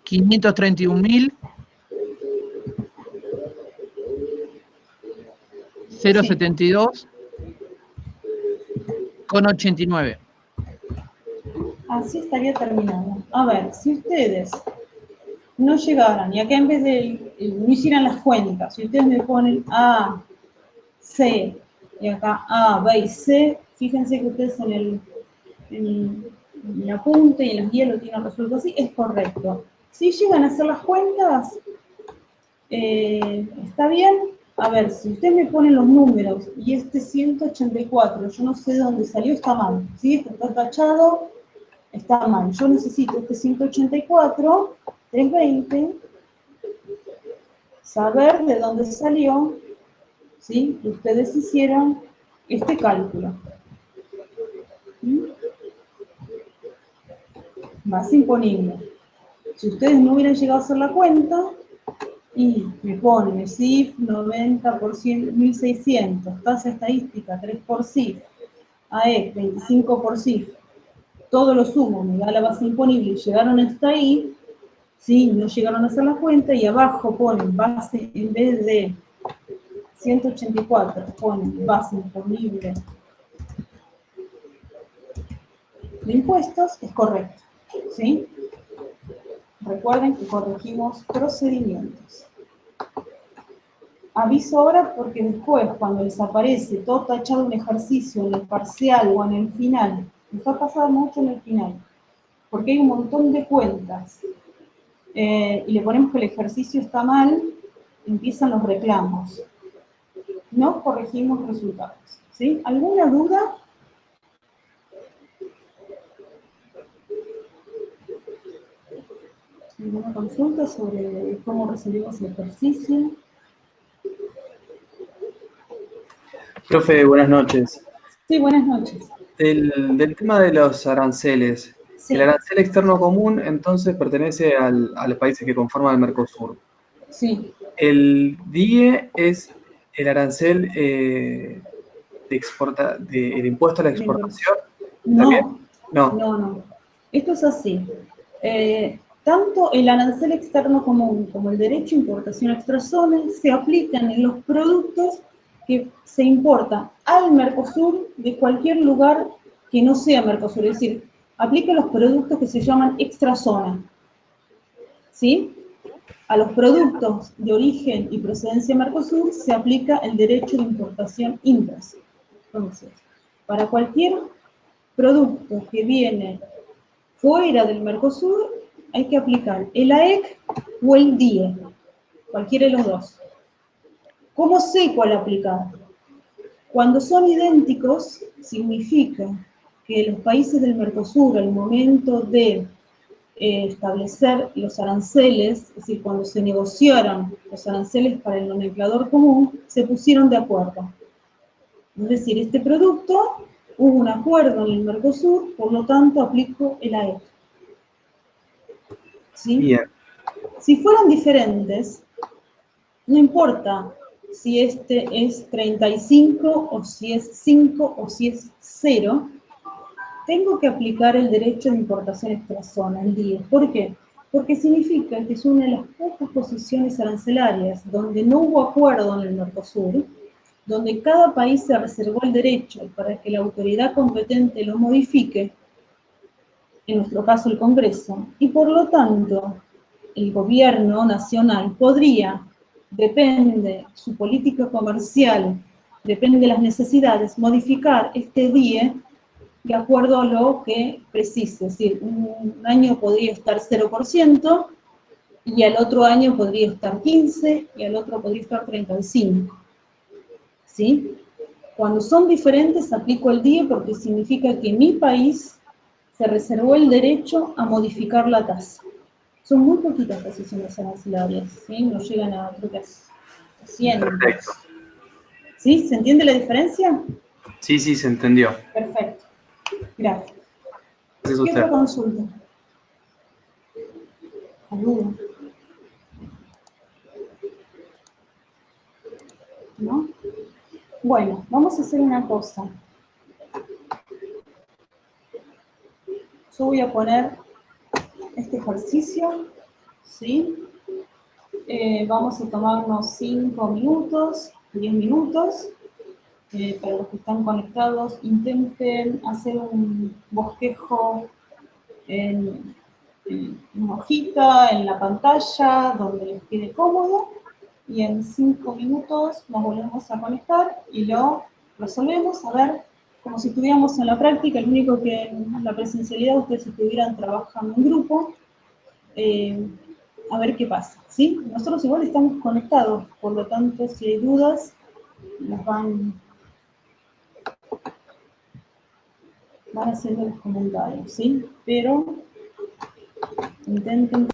531.072,89. Así estaría terminado. A ver, si ustedes no llegaran, y acá en vez de no hicieran las cuentas, si ustedes me ponen A, C, y acá A, B y C, fíjense que ustedes en el apunte y en las guías lo tienen resuelto así, es correcto. Si llegan a hacer las cuentas, está bien, A ver, si usted me pone los números y este 184, yo no sé de dónde salió, está mal. ¿Sí? Está tachado, está mal. Yo necesito este 184, 320, saber de dónde salió, ¿sí? Que ustedes hicieron este cálculo. ¿Mm? Base imponible. Si ustedes no hubieran llegado a hacer la cuenta, y me ponen el CIF 90%, 1600, tasa estadística 3 por CIF, AE 25 por CIF, todo lo sumo, me da la base imponible y llegaron hasta ahí, ¿sí? No llegaron a hacer la cuenta y abajo ponen base, en vez de 184, ponen base imponible de impuestos, es correcto, ¿sí? Recuerden que corregimos procedimientos. Aviso ahora porque después, cuando les aparece todo tachado un ejercicio en el parcial o en el final, nos va a pasar mucho en el final, porque hay un montón de cuentas, y le ponemos que el ejercicio está mal, empiezan los reclamos. No corregimos resultados, ¿sí? ¿Alguna duda? ¿Alguna consulta sobre cómo resolvimos el ejercicio? Profe, buenas noches. Sí, buenas noches. Del tema de los aranceles, Sí. el arancel externo común entonces pertenece a los países que conforman el Mercosur. Sí. El DIE es el arancel el impuesto a la exportación. ¿También? No, No. no. Esto es así. Tanto el arancel externo común como el derecho a importación extrazona se aplican en los productos que se importan al Mercosur de cualquier lugar que no sea Mercosur. Es decir, aplica los productos que se llaman extrazona. ¿Sí? A los productos de origen y procedencia Mercosur se aplica el derecho de importación intrasur. Entonces, para cualquier producto que viene fuera del Mercosur, hay que aplicar el AEC o el DIE, cualquiera de los dos. ¿Cómo sé cuál aplicar? Cuando son idénticos, significa que los países del Mercosur, al momento de establecer los aranceles, es decir, cuando se negociaron los aranceles para el nomenclador común, se pusieron de acuerdo. Es decir, este producto, hubo un acuerdo en el Mercosur, por lo tanto aplico el AEC. ¿Sí? Bien. Si fueran diferentes, no importa si este es 35 o si es 5 o si es 0, tengo que aplicar el derecho de importación extrazona, el DIE. ¿Por qué? Porque significa que es una de las pocas posiciones arancelarias donde no hubo acuerdo en el Mercosur, donde cada país se reservó el derecho para que la autoridad competente lo modifique, en nuestro caso el Congreso, y por lo tanto el gobierno nacional podría, depende su política comercial, depende de las necesidades, modificar este DIE de acuerdo a lo que precise. Es decir, un año podría estar 0% y al otro año podría estar 15% y al otro podría estar 35%. ¿Sí? Cuando son diferentes aplico el DIE porque significa que mi país se reservó el derecho a modificar la tasa. Son muy poquitas posiciones arancelarias, ¿sí? No llegan a, creo que a 100. Perfecto. ¿Sí? ¿Se entiende la diferencia? Sí, se entendió. Perfecto. Gracias. Gracias a ¿Qué otra usted. consulta? ¿Alguna? ¿No? Bueno, vamos a hacer una cosa. Yo voy a poner este ejercicio, ¿sí? Vamos a tomarnos 5 minutos, 10 minutos. Para los que están conectados, intenten hacer un bosquejo en una hojita, en la pantalla, donde les quede cómodo, y en 5 minutos nos volvemos a conectar y lo resolvemos, a ver, como si estuviéramos en la práctica, lo único que en la presencialidad ustedes estuvieran trabajando en grupo, a ver qué pasa, ¿sí? Nosotros igual estamos conectados, por lo tanto, si hay dudas, nos van haciendo los comentarios, ¿sí? Pero intenten.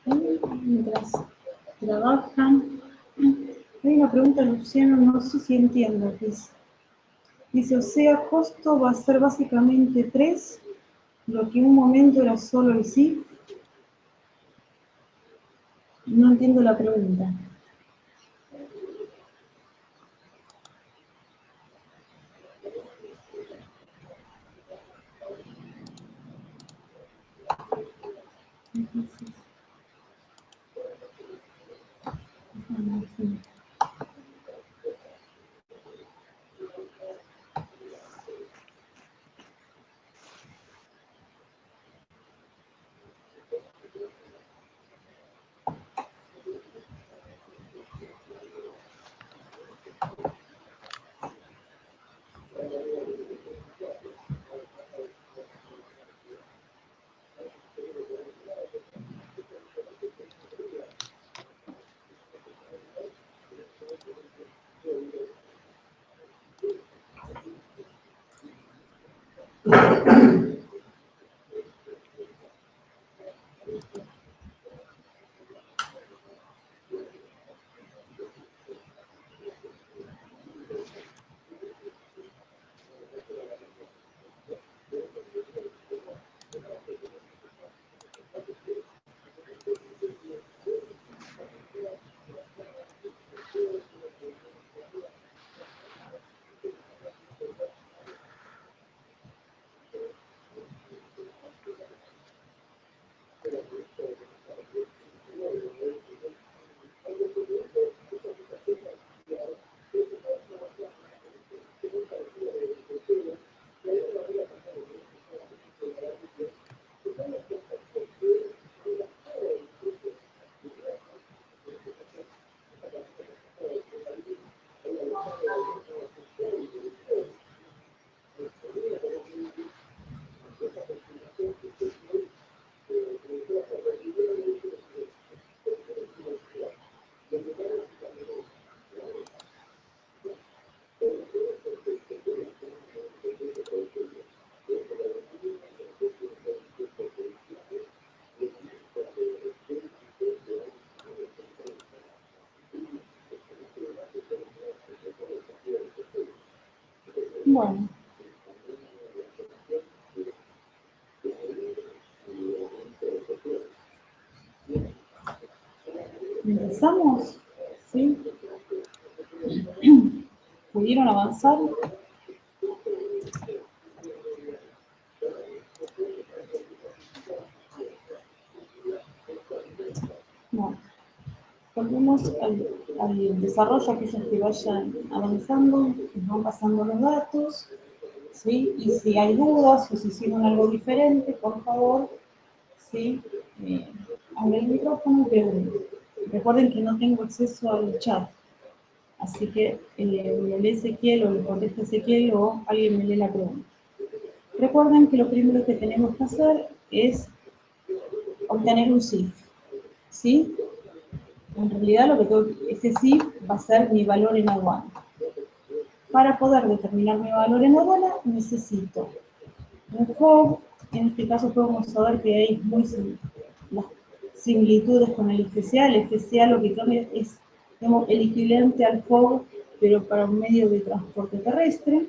Mientras trabajan. Hay una pregunta, Luciano, no sé si entiendo. Dice, o sea, costo va a ser básicamente 3, lo que en un momento era solo el sí. No entiendo la pregunta. Bueno. ¿Empezamos? ¿Sí? ¿Pudieron avanzar? Bueno, volvemos al desarrollo, aquellos que vayan avanzando, nos van pasando los datos, ¿sí? Y si hay dudas o si hicieron algo diferente, por favor, ¿sí? Abren el micrófono y pregunten. Recuerden que no tengo acceso al chat, así que me lee Ezequiel o le contesta Ezequiel o alguien me lee la pregunta. Recuerden que lo primero que tenemos que hacer es obtener un CIF, ¿sí? En realidad lo que tengo, este CIF va a ser mi valor en aduana. Para poder determinar mi valor en aduana necesito un FOB, en este caso podemos saber que hay las similitudes con el FCA. El FCA lo que cambia es el equivalente al FOB, pero para un medio de transporte terrestre.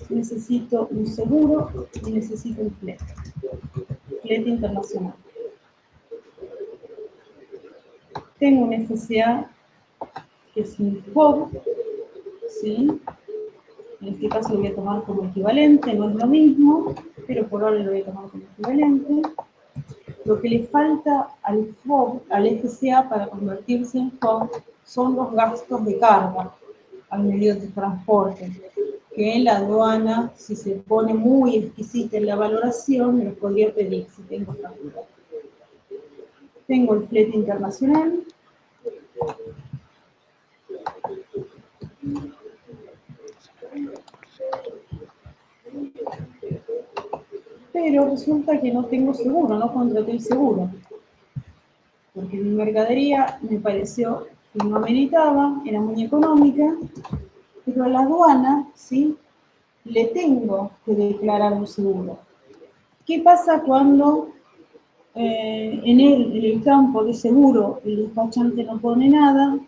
Necesito un seguro y necesito un flete internacional. Tengo un FCA que es un FOB, ¿sí? En este caso lo voy a tomar como equivalente, no es lo mismo, pero por ahora lo voy a tomar como equivalente. Lo que le falta al FOB, al FCA para convertirse en FOB, son los gastos de carga al medio de transporte, que en la aduana, si se pone muy exquisita en la valoración, me los podría pedir si tengo factura. Tengo el flete internacional. Pero resulta que no tengo seguro, no contraté el seguro. Porque mi mercadería me pareció que no ameritaba, era muy económica, pero a la aduana, ¿sí?, le tengo que declarar un seguro. ¿Qué pasa cuando en el campo de seguro el despachante no pone nada?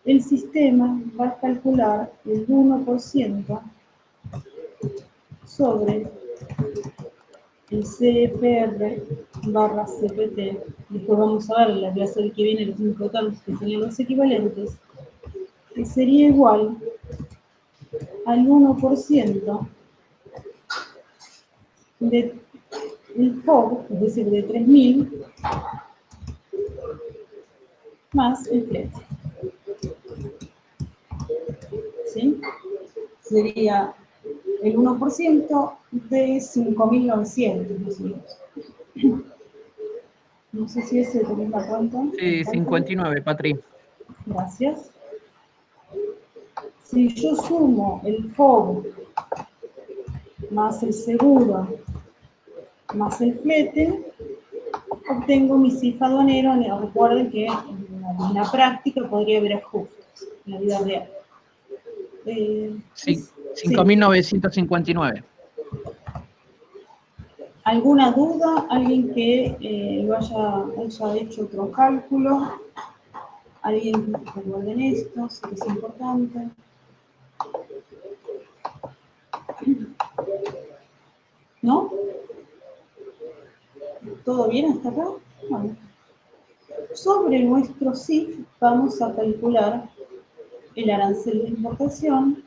El sistema va a calcular el 1% sobre el CFR/CPT. Después vamos a ver en la clase que viene los importantes que serían los equivalentes, que sería igual al 1% del FOB, es decir, de 3.000, más el flete. ¿Sí? Sería el 1% de 5.900, más o menos. No sé si ese tenés la cuenta. Sí, 59, Patri. Gracias. Si yo sumo el FOB más el seguro más el flete, obtengo mi CIF aduanero. Recuerden que en la práctica podría haber ajustes en la vida real. Sí, 5.959. ¿Alguna duda? ¿Alguien que haya hecho otro cálculo? ¿Alguien que recuerden esto? Sé que es importante. ¿No? ¿Todo bien hasta acá? Bueno. Sobre nuestro CIF vamos a calcular el arancel de importación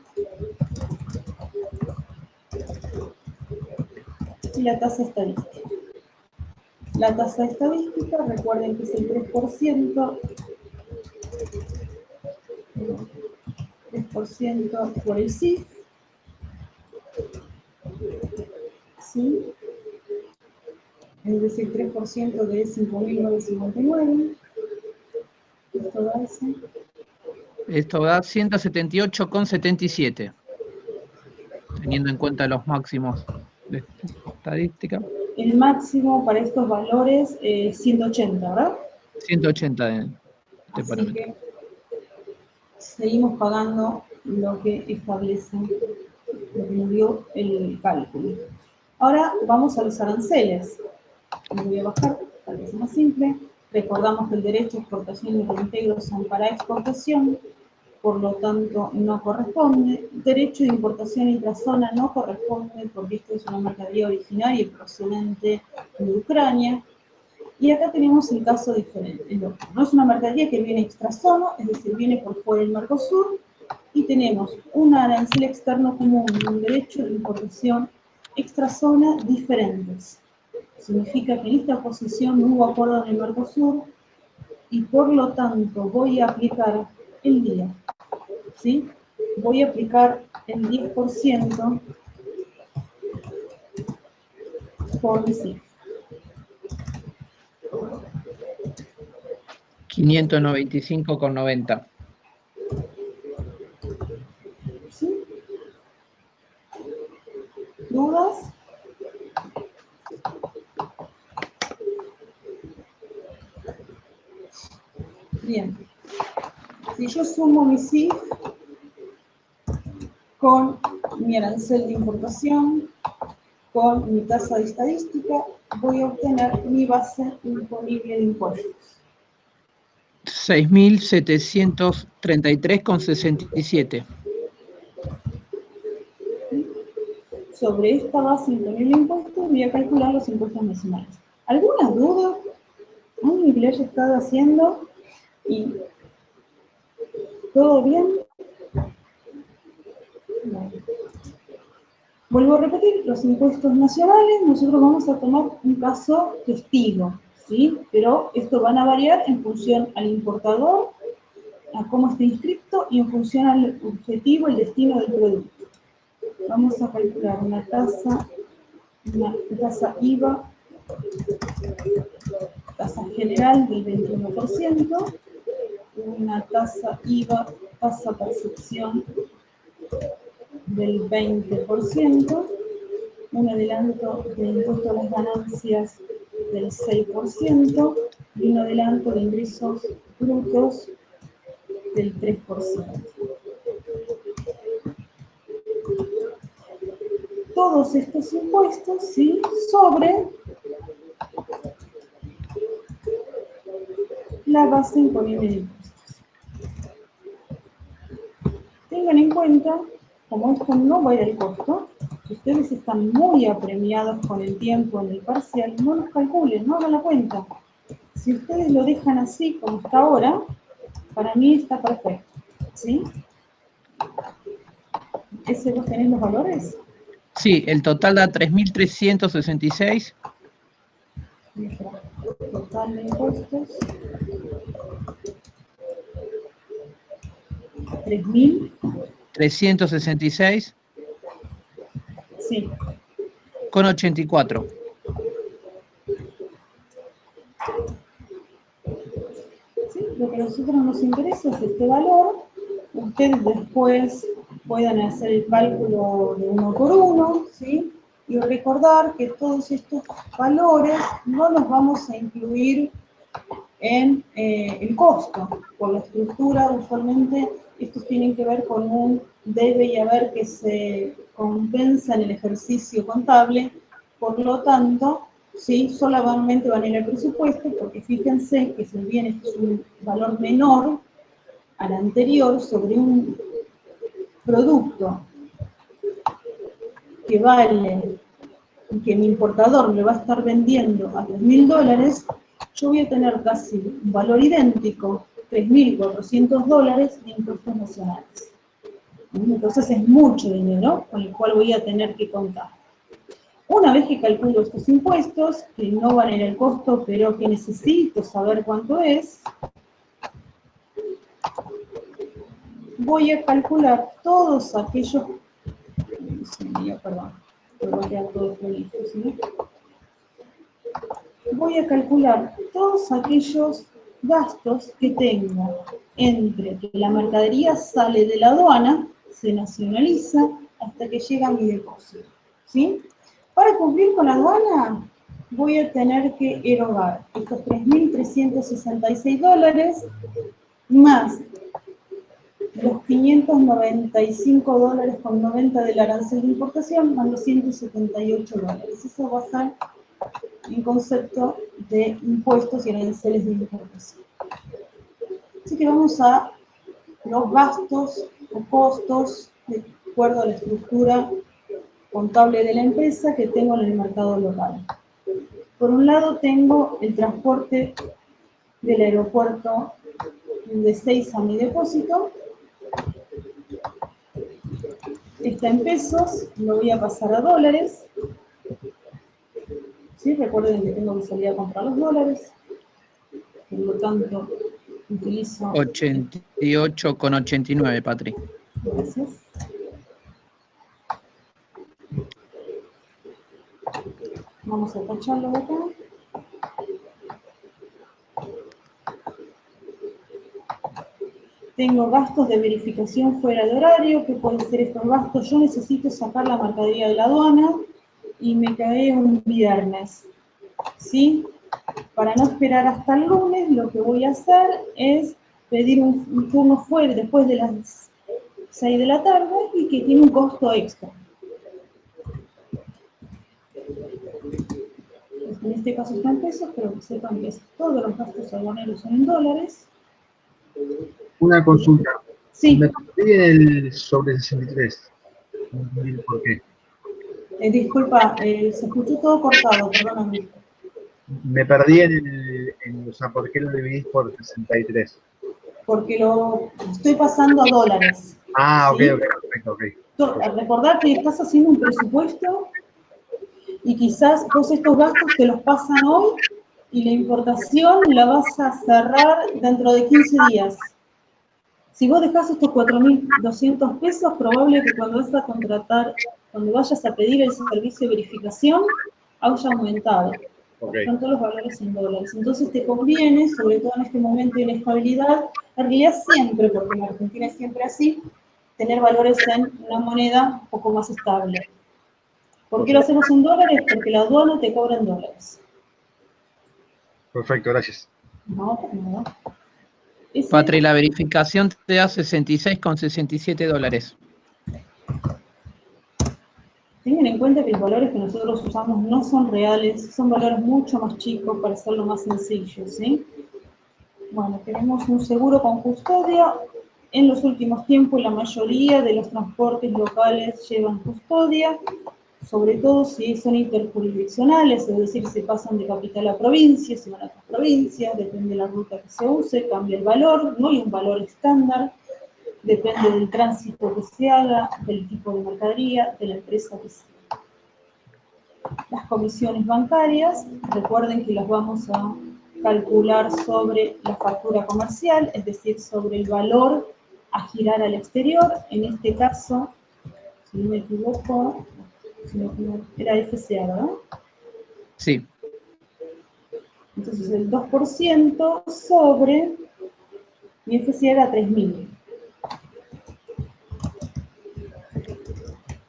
y la tasa estadística. La tasa estadística, recuerden que es el 3%, 3% por el CIF, ¿sí? Es decir, 3% de 5.959. Esto da ese. Esto da 178,77, teniendo en cuenta los máximos de estadística. El máximo para estos valores es 180, ¿verdad? 180 de este Así parámetro. que seguimos pagando lo que establece, lo que nos dio el cálculo. Ahora vamos a los aranceles. Me voy a bajar, tal vez más simple. Recordamos que el derecho a exportación y reintegro son para exportación. por lo tanto no corresponde. Derecho de importación intrazona no corresponde porque esto es una mercadería originaria y procedente de Ucrania. Y acá tenemos el caso diferente. No es una mercadería que viene extrazona, es decir, viene por fuera del Mercosur, y tenemos un arancel externo común y un derecho de importación extrazona diferentes. Significa que en esta posición no hubo acuerdo en el Mercosur y por lo tanto voy a aplicar el día, ¿sí? Voy a aplicar el 10% por sí. 595,90. ¿Sí? ¿Dudas? Bien. Si yo sumo mi CIF con mi arancel de importación, con mi tasa de estadística, voy a obtener mi base imponible de impuestos. 6.733,67. Sobre esta base imponible de impuestos voy a calcular los impuestos nacionales. ¿Alguna duda? ¿Alguien que lo haya estado haciendo? ¿Y todo bien? Bueno. Vuelvo a repetir, los impuestos nacionales, nosotros vamos a tomar un caso testigo, ¿sí? Pero esto van a variar en función al importador, a cómo está inscrito y en función al objetivo, el destino del producto. Vamos a calcular una tasa IVA, tasa general del 21%, una tasa IVA, tasa percepción del 20%, un adelanto de impuesto a las ganancias del 6% y un adelanto de ingresos brutos del 3%. Todos estos impuestos, ¿sí?, sobre la base imponible de impuestos. Tengan en cuenta, como esto no va a ir al costo, si ustedes están muy apremiados con el tiempo en el parcial, no los calculen, no hagan la cuenta. Si ustedes lo dejan así como está ahora, para mí está perfecto, ¿sí? ¿Ese vos tenés los valores? Sí, el total da 3.366. Total de impuestos. 3.000. 366 Sí. con 84. ¿Sí? Lo que a nosotros nos interesa es este valor. Ustedes después puedan hacer el cálculo de uno por uno, ¿sí? Y recordar que todos estos valores no los vamos a incluir en el costo. Por la estructura, usualmente estos tienen que ver con un debe y haber que se compensa en el ejercicio contable, por lo tanto, ¿sí?, solamente van a ir al presupuesto, porque fíjense que si bien este es un valor menor al anterior sobre un producto que vale, que mi importador le va a estar vendiendo a $3.000, yo voy a tener casi un valor idéntico, $3.400 de impuestos nacionales. Entonces es mucho dinero con el cual voy a tener que contar. Una vez que calculo estos impuestos, que no van a ir al costo, pero que necesito saber cuánto es, voy a calcular todos aquellos, voy a calcular todos aquellos gastos que tengo entre que la mercadería sale de la aduana, se nacionaliza, hasta que llega a mi depósito, ¿sí? Para cumplir con la aduana, voy a tener que erogar estos $3.366 más los $595,90 del arancel de importación, más los $178. Eso va a ser en concepto de impuestos y aranceles de importación. Así que vamos a los gastos o costos de acuerdo a la estructura contable de la empresa que tengo en el mercado local. Por un lado tengo el transporte del aeropuerto de Ezeiza a mi depósito. Está en pesos, lo voy a pasar a dólares. ¿Sí? Recuerden que tengo que salir a comprar los dólares. Por lo tanto, utilizo... 88,89, Patri. Gracias. Vamos a tacharlo de acá. Tengo gastos de verificación fuera de horario, que pueden ser estos gastos. Yo necesito sacar la mercadería de la aduana y me cae un viernes, ¿sí? Para no esperar hasta el lunes, lo que voy a hacer es pedir un turno fuera después de las 6 de la tarde y que tiene un costo extra. En este caso está en pesos, pero que sepan que todos los gastos aduaneros son en dólares. Una consulta. Sí. Me perdí en el sobre 63. No entiendo por qué. Disculpa, se escuchó todo cortado, perdóname. Me perdí o sea, ¿por qué lo dividís por 63? Porque lo estoy pasando a dólares. Ah, ok, ¿sí? ok, perfecto, ok. Recordar que estás haciendo un presupuesto y quizás vos estos gastos te los pasan hoy y la importación la vas a cerrar dentro de 15 días. Si vos dejás estos 4.200 pesos, probable que cuando vas a contratar, cuando vayas a pedir el servicio de verificación, haya aumentado. Okay. Son todos los valores en dólares. Entonces te conviene, sobre todo en este momento de inestabilidad, en realidad siempre, porque en Argentina es siempre así, tener valores en una moneda un poco más estable. ¿Por qué lo hacemos en dólares? Porque la aduana te cobra en dólares. Perfecto, gracias. No. Patri, la verificación te da 66,67 dólares. Tengan en cuenta que los valores que nosotros usamos no son reales, son valores mucho más chicos para hacerlo más sencillo, ¿sí? Bueno, tenemos un seguro con custodia. En los últimos tiempos la mayoría de los transportes locales llevan custodia, sobre todo si son interjurisdiccionales, es decir, se pasan de capital a provincia, se van a otras provincias, depende de la ruta que se use, cambia el valor, no hay un valor estándar, depende del tránsito que se haga, del tipo de mercadería, de la empresa que sea. Las comisiones bancarias, recuerden que las vamos a calcular sobre la factura comercial, es decir, sobre el valor a girar al exterior. En este caso, si no me equivoco, era FCA, ¿verdad? Sí. Entonces el 2% sobre mi FCA era 3.000.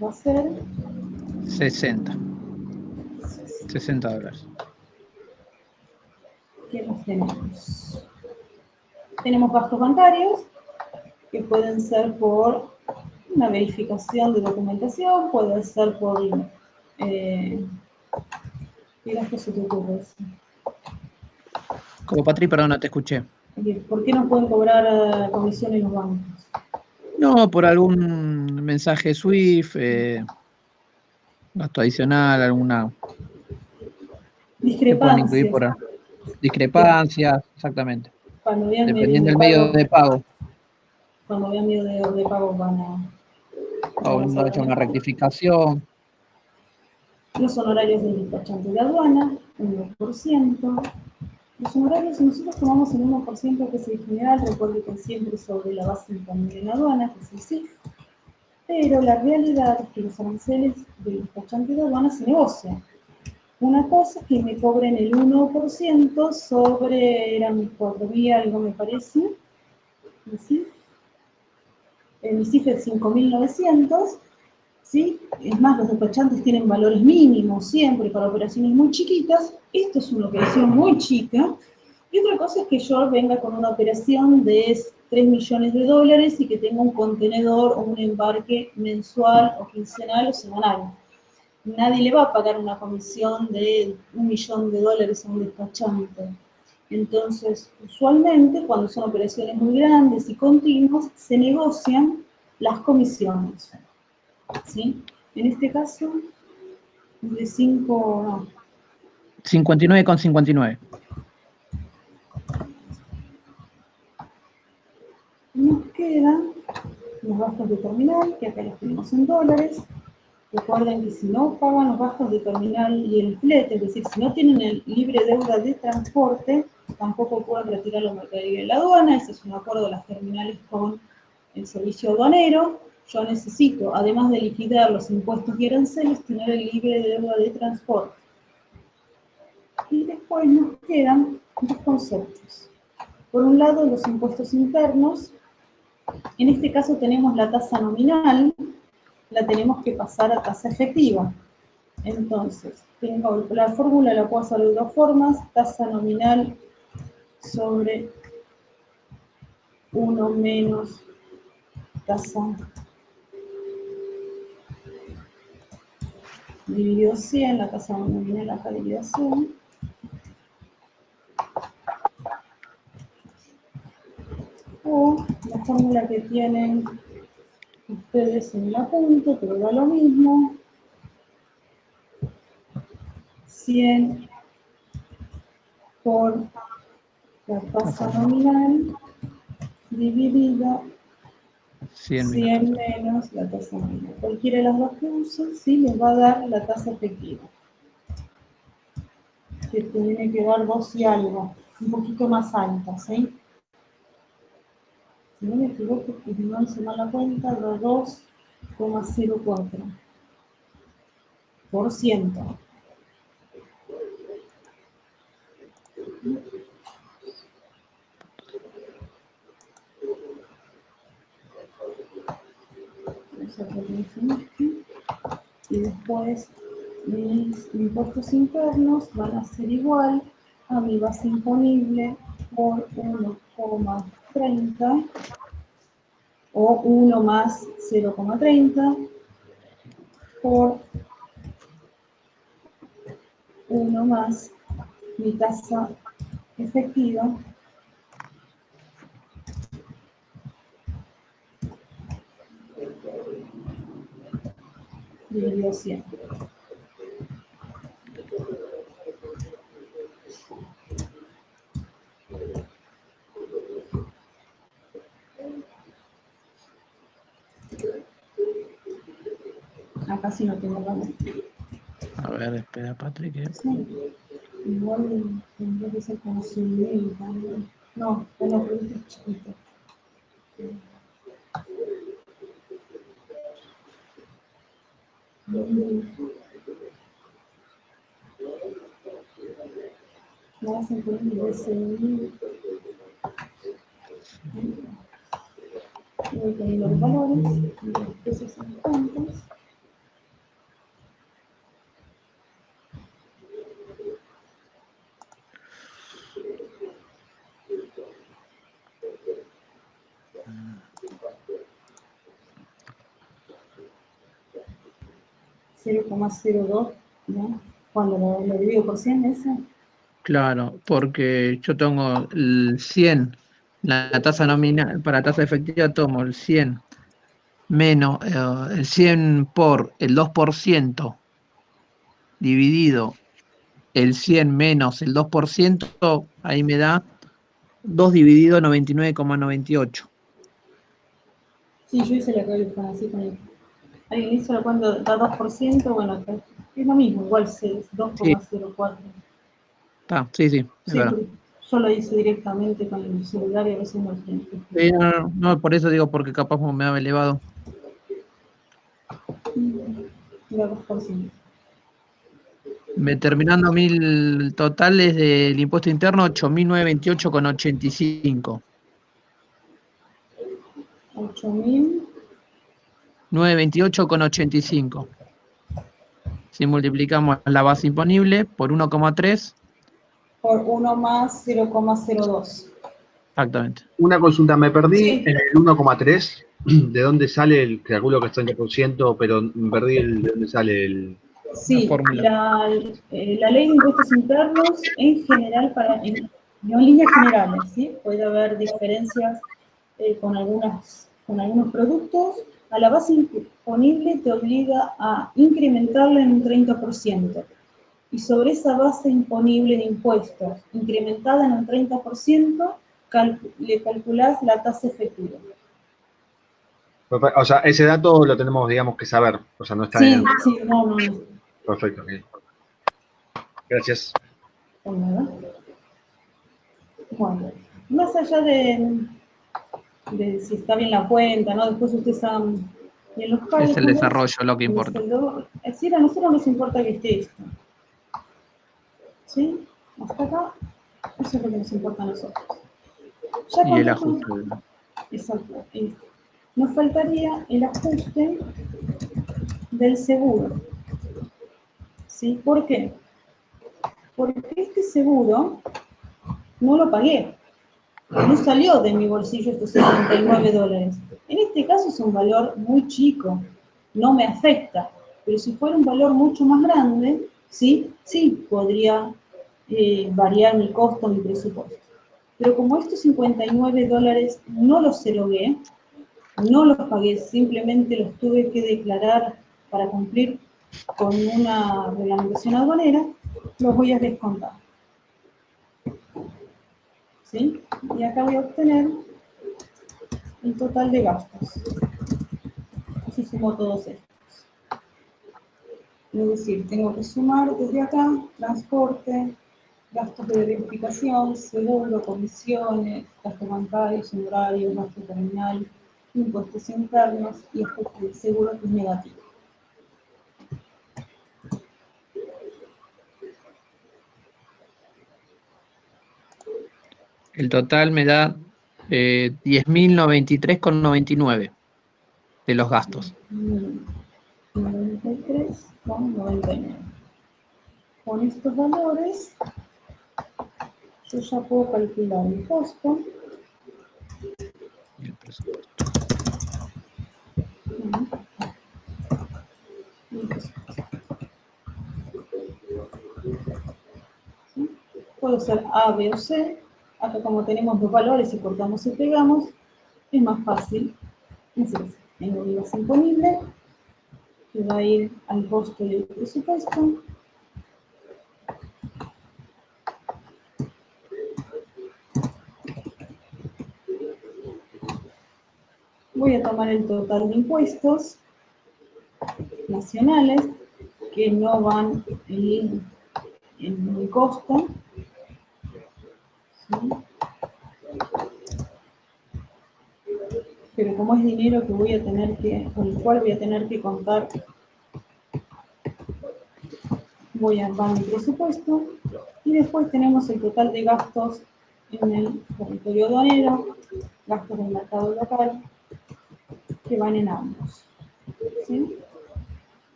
Va a ser 60 dólares. ¿Qué más tenemos? Tenemos gastos bancarios, que pueden ser por una verificación de documentación, puede ser por... ¿qué gastos se te ocurre? Como Patri, perdón, no te escuché. ¿Por qué no pueden cobrar comisiones los bancos? No, por algún mensaje SWIFT, gasto adicional, alguna... Que pueden incluir por discrepancias, exactamente. Dependiendo del medio de pago. Cuando vean medio de pago van a... O no hecho una rectificación. Los honorarios del despachante de aduana, 1%. Los honorarios, nosotros tomamos el 1% que es el general, recuerden que siempre sobre la base imponida en aduana, que es el CIF, pero la realidad es que los aranceles del despachante de aduana se negocian. Una cosa es que me cobren el 1% sobre, eran 4.000 algo me parece, ¿sí? Mi CIF es 5.900, ¿sí? Es más, los despachantes tienen valores mínimos siempre para operaciones muy chiquitas. Esto es una operación muy chica. Y otra cosa es que yo venga con una operación de 3 millones de dólares y que tenga un contenedor o un embarque mensual o quincenal o semanal. Nadie le va a pagar una comisión de $1 millón a un despachante. Entonces, usualmente, cuando son operaciones muy grandes y continuas, se negocian las comisiones, ¿sí? En este caso, de 5, no. 59,59. Nos quedan los gastos de terminal, que acá los tenemos en dólares. Recuerden que si no pagan los gastos de terminal y el flete, es decir, si no tienen el libre deuda de transporte, tampoco pueden retirar la mercadería de la aduana. Ese es un acuerdo de las terminales con el servicio aduanero. Yo necesito, además de liquidar los impuestos y aranceles, tener el libre deuda de transporte. Y después nos quedan dos conceptos. Por un lado, los impuestos internos. En este caso tenemos la tasa nominal, la tenemos que pasar a tasa efectiva. Entonces, tengo la fórmula, la puedo hacer de dos formas: tasa nominal sobre 1 menos tasa dividido 100, la tasa nominal acá dividida 100. O la fórmula que tienen ustedes en el apunte, pero da lo mismo: 100 por la tasa nominal dividida 100 menos la tasa nominal. Cualquiera de las dos que usen, sí, les va a dar la tasa efectiva, que tiene que dar 2 y algo, un poquito más alta, ¿sí? Si no me equivoco, que no hice mal la cuenta, da 2,04%. Y después mis impuestos internos van a ser igual a mi base imponible por 1,30 o 1 más 0,30 por 1 más mi tasa efectiva dividido 100. Acá sí no tengo ganas. A ver, espera, Patrick. Sí. Igual tendría que ser como 100.000 también. No, bueno, pero este es chiquito. Me hacen poner de 100.000. Voy poniendo los valores, los pesos en cuentas. $0,02, ¿no? Cuando lo divido por 100, ¿ese? Claro, porque yo tengo el 100, la tasa nominal, para tasa efectiva tomo el 100 menos el 100 por el 2% dividido el 100 menos el 2%, ahí me da 2 dividido 99,98. Sí, yo hice la calculación así con el... Alguien hizo la cuenta, da 2%, bueno, es lo mismo, igual es 2,04. Sí, es Sí, verdad. yo lo hice directamente con el celular y a veces no tiene. Sí, no, por eso digo, porque capaz me ha elevado. Da 2%. Terminando mil totales del impuesto interno, 8.928,85. 928,85. Si multiplicamos la base imponible por 1,3. Por 1 más 0,02. Exactamente. Una consulta, me perdí Sí. en el 1,3. ¿De dónde sale el calculo que es 30%? Pero me perdí de dónde sale el... Sí, la ley de impuestos internos en general no en líneas generales, ¿sí? Puede haber diferencias con algunos productos. A la base imponible te obliga a incrementarla en un 30%. Y sobre esa base imponible de impuestos, incrementada en un 30%, le calculás la tasa efectiva. O sea, ese dato lo tenemos, digamos, que saber. O sea, no está Sí, en... sí, no. Perfecto, bien. Gracias. Bueno, más allá de si está bien la cuenta, ¿no? Después ustedes saben bien los cálculos. Es el desarrollo lo que importa. Es decir, a nosotros nos importa que esté esto. ¿Sí? Hasta acá, eso es lo que nos importa a nosotros. Ya Y el con ajuste. esto, exacto. Nos faltaría el ajuste del seguro. ¿Sí? ¿Por qué? Porque este seguro no lo pagué. No salió de mi bolsillo estos $69. En este caso es un valor muy chico, no me afecta. Pero si fuera un valor mucho más grande, sí podría variar mi costo, mi presupuesto. Pero como estos $59 no los erogué, no los pagué, simplemente los tuve que declarar para cumplir con una reglamentación aduanera, los voy a descontar. ¿Sí? Y acá voy a obtener el total de gastos. Si sumo todos estos. Es decir, tengo que sumar desde acá transporte, gastos de verificación, seguro, comisiones, gastos bancarios, honorarios, gastos terminal, impuestos internos y ajuste de seguro que es negativo. El total me da 10.093,99 de los gastos. 93,99. Con estos valores, yo ya puedo calcular el costo. Y el presupuesto. ¿Sí? Puedo ser A, B o C. Acá como tenemos dos valores y cortamos y pegamos, es más fácil. Entonces, tengo mi base imponible, que va a ir al costo del presupuesto. Voy a tomar el total de impuestos nacionales que no van en mi costo. ¿Sí? Pero como es dinero que voy a tener que, con el cual voy a tener que contar, voy a armar mi presupuesto y después tenemos el total de gastos en el territorio aduanero, gastos del mercado local, que van en ambos. ¿Sí?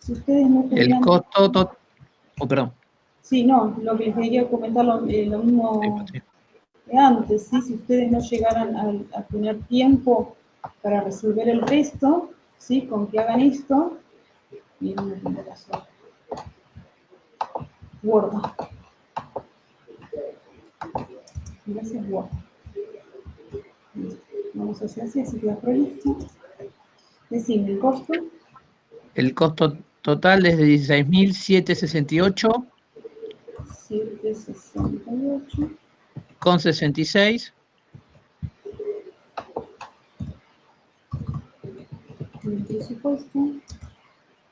Si ustedes no El tuvieran... costo, perdón. Sí, no, lo que les quería comentar lo mismo que antes, ¿sí? Si ustedes no llegaran a tener tiempo para resolver el resto, ¿sí? Con que hagan esto, miren lo que me pasó. Word. Gracias, Word. Vamos a hacer así queda prolijo. Decime el costo. El costo total es de 16.768 768. con 66. El presupuesto.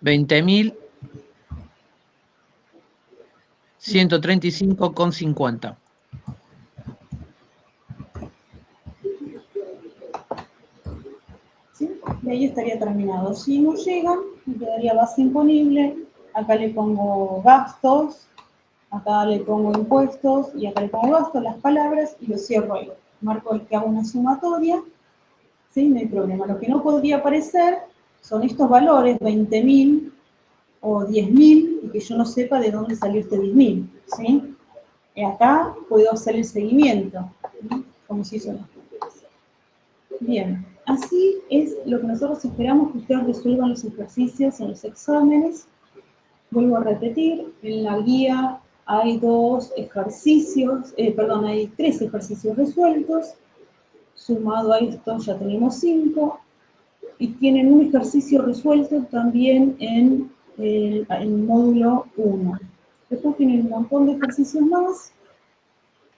20.135,50. ¿Sí? Y ahí estaría terminado. Si no llegan, me quedaría base imponible. Acá le pongo gastos, acá le pongo impuestos y acá le pongo gastos, las palabras y lo cierro ahí. Marco el que hago una sumatoria, ¿sí? No hay problema. Lo que no podría aparecer son estos valores, 20.000 o 10.000, y que yo no sepa de dónde salió este 10.000, ¿sí? Y acá puedo hacer el seguimiento, ¿sí? Como se hizo en las plantas. Bien, así es lo que nosotros esperamos que ustedes resuelvan los ejercicios en los exámenes. Vuelvo a repetir, en la guía hay hay 3 ejercicios resueltos, sumado a esto ya tenemos 5, y tienen un ejercicio resuelto también en el módulo 1. Después tienen un montón de ejercicios más,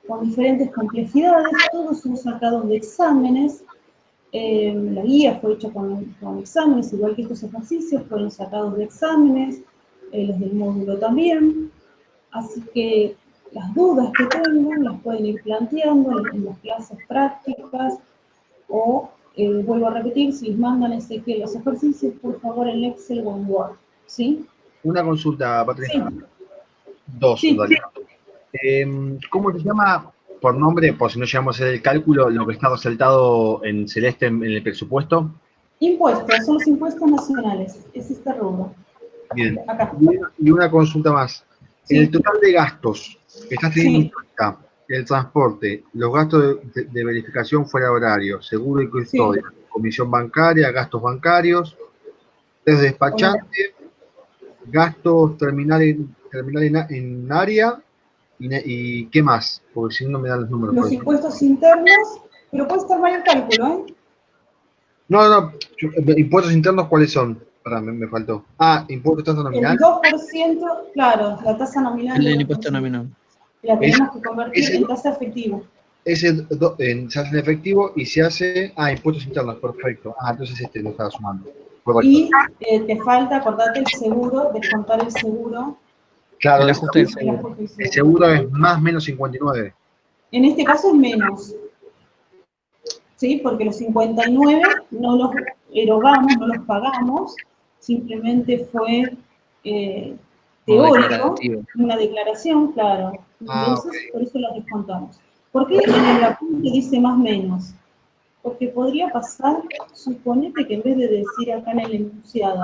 con diferentes complejidades, todos son sacados de exámenes. La guía fue hecha con exámenes, igual que estos ejercicios fueron sacados de exámenes, los del módulo también. Así que las dudas que tengan las pueden ir planteando en las clases prácticas o, vuelvo a repetir, si les mandan los ejercicios, por favor en Excel o en Word, ¿sí? Una consulta, Patricia. Sí. 2, Sí. dale. ¿Cómo se llama, por nombre, por si no llegamos a hacer el cálculo, lo que está resaltado en celeste en el presupuesto? Impuestos, son los impuestos nacionales, es este rubro. Bien. Acá. Y una consulta más. Sí. En el total de gastos que estás teniendo en Sí. cuenta, el transporte, los gastos de verificación fuera de horario, seguro y custodia, comisión bancaria, gastos bancarios, test despachante, gastos terminal en área, y ¿qué más? Porque si no me dan los números. Los impuestos internos, pero puede estar mal el cálculo, ¿eh? No, impuestos internos, ¿cuáles son? Pará, me faltó. Impuestos tanto nominal. El 2%, claro, la tasa nominal. El impuesto nominal. La tenemos que convertir en tasa efectiva. Se hace en efectivo y se hace, impuestos internos, perfecto. Entonces lo estaba sumando. Correcto. Y te falta, acordate, el seguro, descontar el seguro. Claro, El ajuste del seguro. El seguro es más menos 59. En este caso es menos. ¿Sí? Porque los 59 no los erogamos, no los pagamos, simplemente fue teórico, una declaración, claro. Entonces, por eso los descontamos. ¿Por qué en el apunte dice más menos? Porque podría pasar, suponete que en vez de decir acá en el enunciado,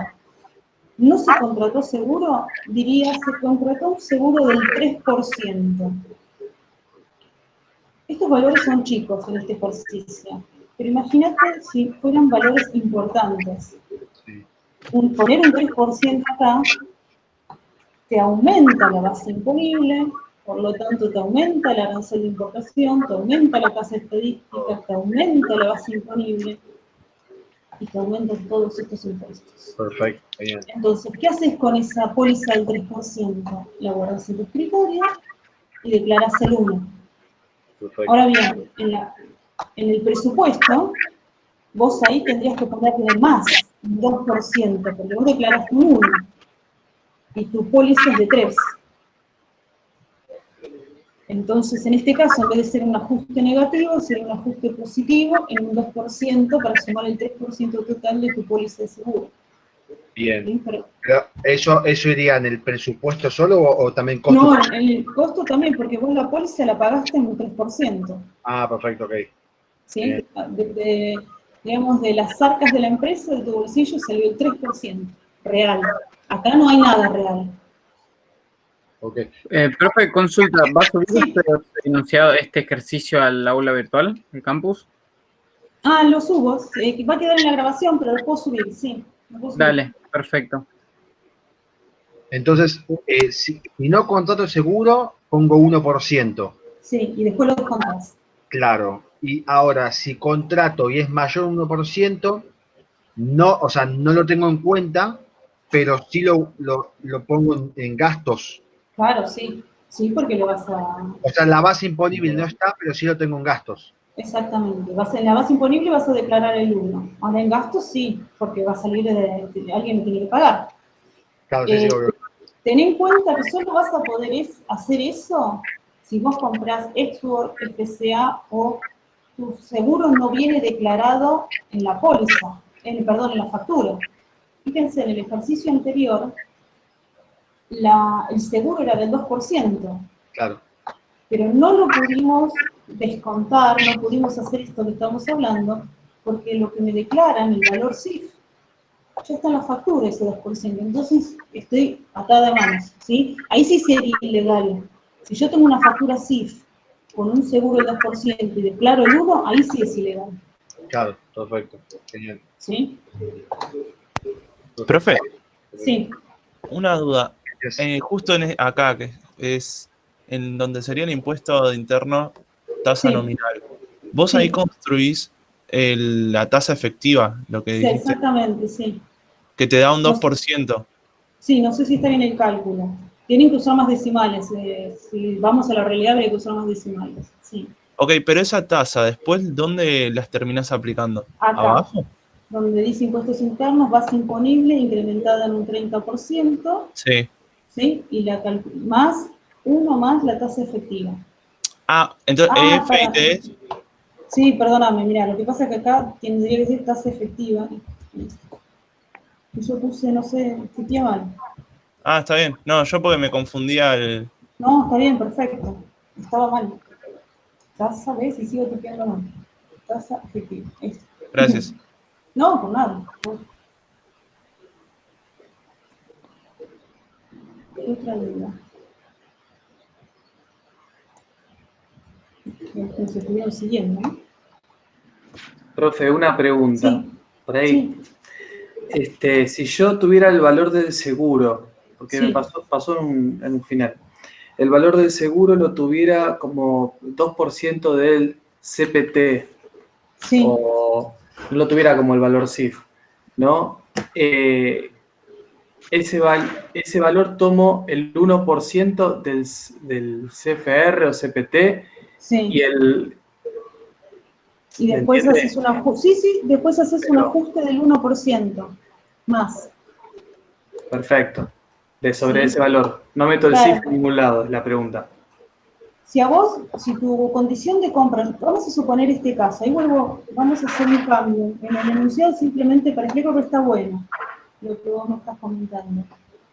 no se contrató seguro, diría se contrató un seguro del 3%. Estos valores son chicos en este ejercicio, pero imagínate si fueran valores importantes. Poner un 3% acá te aumenta la base imponible, por lo tanto te aumenta el arancel de importación, te aumenta la tasa estadística, te aumenta la base imponible y te aumentan todos estos impuestos. Perfecto, genial. Entonces, ¿qué haces con esa póliza del 3%? La guardas en tu escritorio y declaras el 1%. Perfecto. Ahora bien, en el presupuesto, vos ahí tendrías que ponerle más, un 2%, porque vos declaraste un 1, y tu póliza es de 3. Entonces, en este caso, en vez de ser un ajuste negativo, sería un ajuste positivo en un 2% para sumar el 3% total de tu póliza de seguro. Bien. ¿Sí? Pero ¿eso iría en el presupuesto solo o también costo? No, en el costo también, porque vos la póliza la pagaste en un 3%. Perfecto, ok. ¿Sí? Digamos, de las arcas de la empresa, de tu bolsillo, salió el 3%, real. Acá no hay nada real. Ok. Profe, consulta, ¿va a subir Sí. este ejercicio al aula virtual, el campus? Lo subo. Va a quedar en la grabación, pero lo puedo subir, sí. Lo puedo subir. Dale, perfecto. Entonces, si no contrato seguro, pongo 1%. Sí, y después lo descontás. Claro. Y ahora, si contrato y es mayor a 1%, no lo tengo en cuenta, pero sí lo pongo en gastos. Claro, sí. Sí, porque lo vas a... O sea, la base imponible no está, pero sí lo tengo en gastos. Exactamente. En la base imponible vas a declarar el 1. Ahora en gastos sí, porque va a salir de alguien que tiene que pagar. Claro, sí, obvio. Ten en cuenta que solo vas a poder hacer eso si vos comprás Export, FCA o tu seguro no viene declarado en la póliza, en la factura. Fíjense, en el ejercicio anterior, el seguro era del 2%. Claro. Pero no lo pudimos descontar, no pudimos hacer esto que estamos hablando, porque lo que me declaran, el valor CIF, ya está en la factura ese 2%, entonces estoy atada de manos, ¿sí? Ahí sí sería ilegal. Si yo tengo una factura CIF con un seguro del 2% y declaro el 1%, ahí sí es ilegal. Claro, perfecto. Genial. ¿Sí? Profe, Sí. una duda. Yes. Justo acá, que es en donde sería el impuesto interno tasa Sí. nominal. Vos Sí. ahí construís la tasa efectiva, lo que Sí, dijiste, exactamente, sí. que te da un No- 2%. Sí, no sé si está bien el cálculo. Tienen que usar más decimales. Si vamos a la realidad, habría que usar más decimales. Sí. Ok, pero esa tasa, después, ¿dónde las terminás aplicando? Acá, ¿Abajo? donde dice impuestos internos, base imponible incrementada en un 30%, Sí. ¿sí? Y más, uno más la tasa efectiva. Ah, entonces Ah, para. EFIT Sí, perdóname, mira, lo que pasa es que acá tendría que decir tasa efectiva. Y yo puse, no sé, tipié mal. Ah, está bien. No, yo porque me confundía el... No, está bien, perfecto. Estaba mal. Tasa, ¿ves? Y sigo tipiando mal. Tasa efectiva. Esto. Gracias. No, por nada. ¿Qué otra duda? Que se estuvieron siguiendo, ¿no? Profe, una pregunta. Sí, Por ahí, sí, si yo tuviera el valor del seguro, porque me sí, pasó en un final, el valor del seguro lo tuviera como 2% del CPT, sí, o no lo tuviera como el valor CIF, ¿no? Ese valor tomo el 1% del CFR o CPT y sí. Y ¿me después entiende? haces un ajuste. Sí, sí, después haces un Pero, ajuste del 1% más. perfecto. Sobre ¿Sí? ese valor. No meto el CIF en Claro. ningún lado, es la pregunta. Si a vos, si tu condición de compra, vamos a suponer este caso, ahí vamos a hacer un cambio en el enunciado simplemente para explicar que está bueno lo que vos me estás comentando.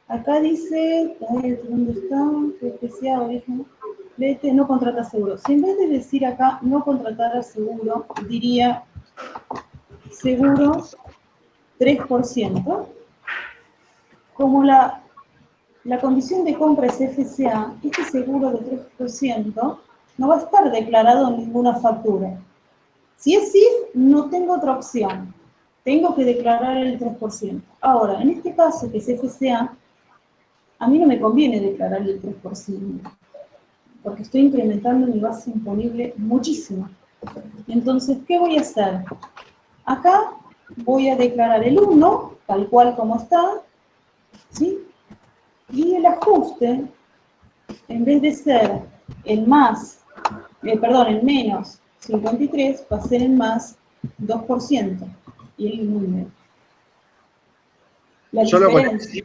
Acá dice, a ver, ¿dónde está? PPCA, origen, léete, no contrata seguro. Si en vez de decir acá no contratar seguro, diría seguro 3%, como la condición de compra es FCA, este seguro de 3% no va a estar declarado en ninguna factura. Si es CIF, no tengo otra opción. Tengo que declarar el 3%. Ahora, en este caso, que es FCA, a mí no me conviene declarar el 3%, porque estoy incrementando mi base imponible muchísimo. Entonces, ¿qué voy a hacer? Acá voy a declarar el 1, tal cual como está, ¿sí? Y el ajuste, en vez de ser el el menos 53, va a ser el más 2% y el número. La Solo con diferencia,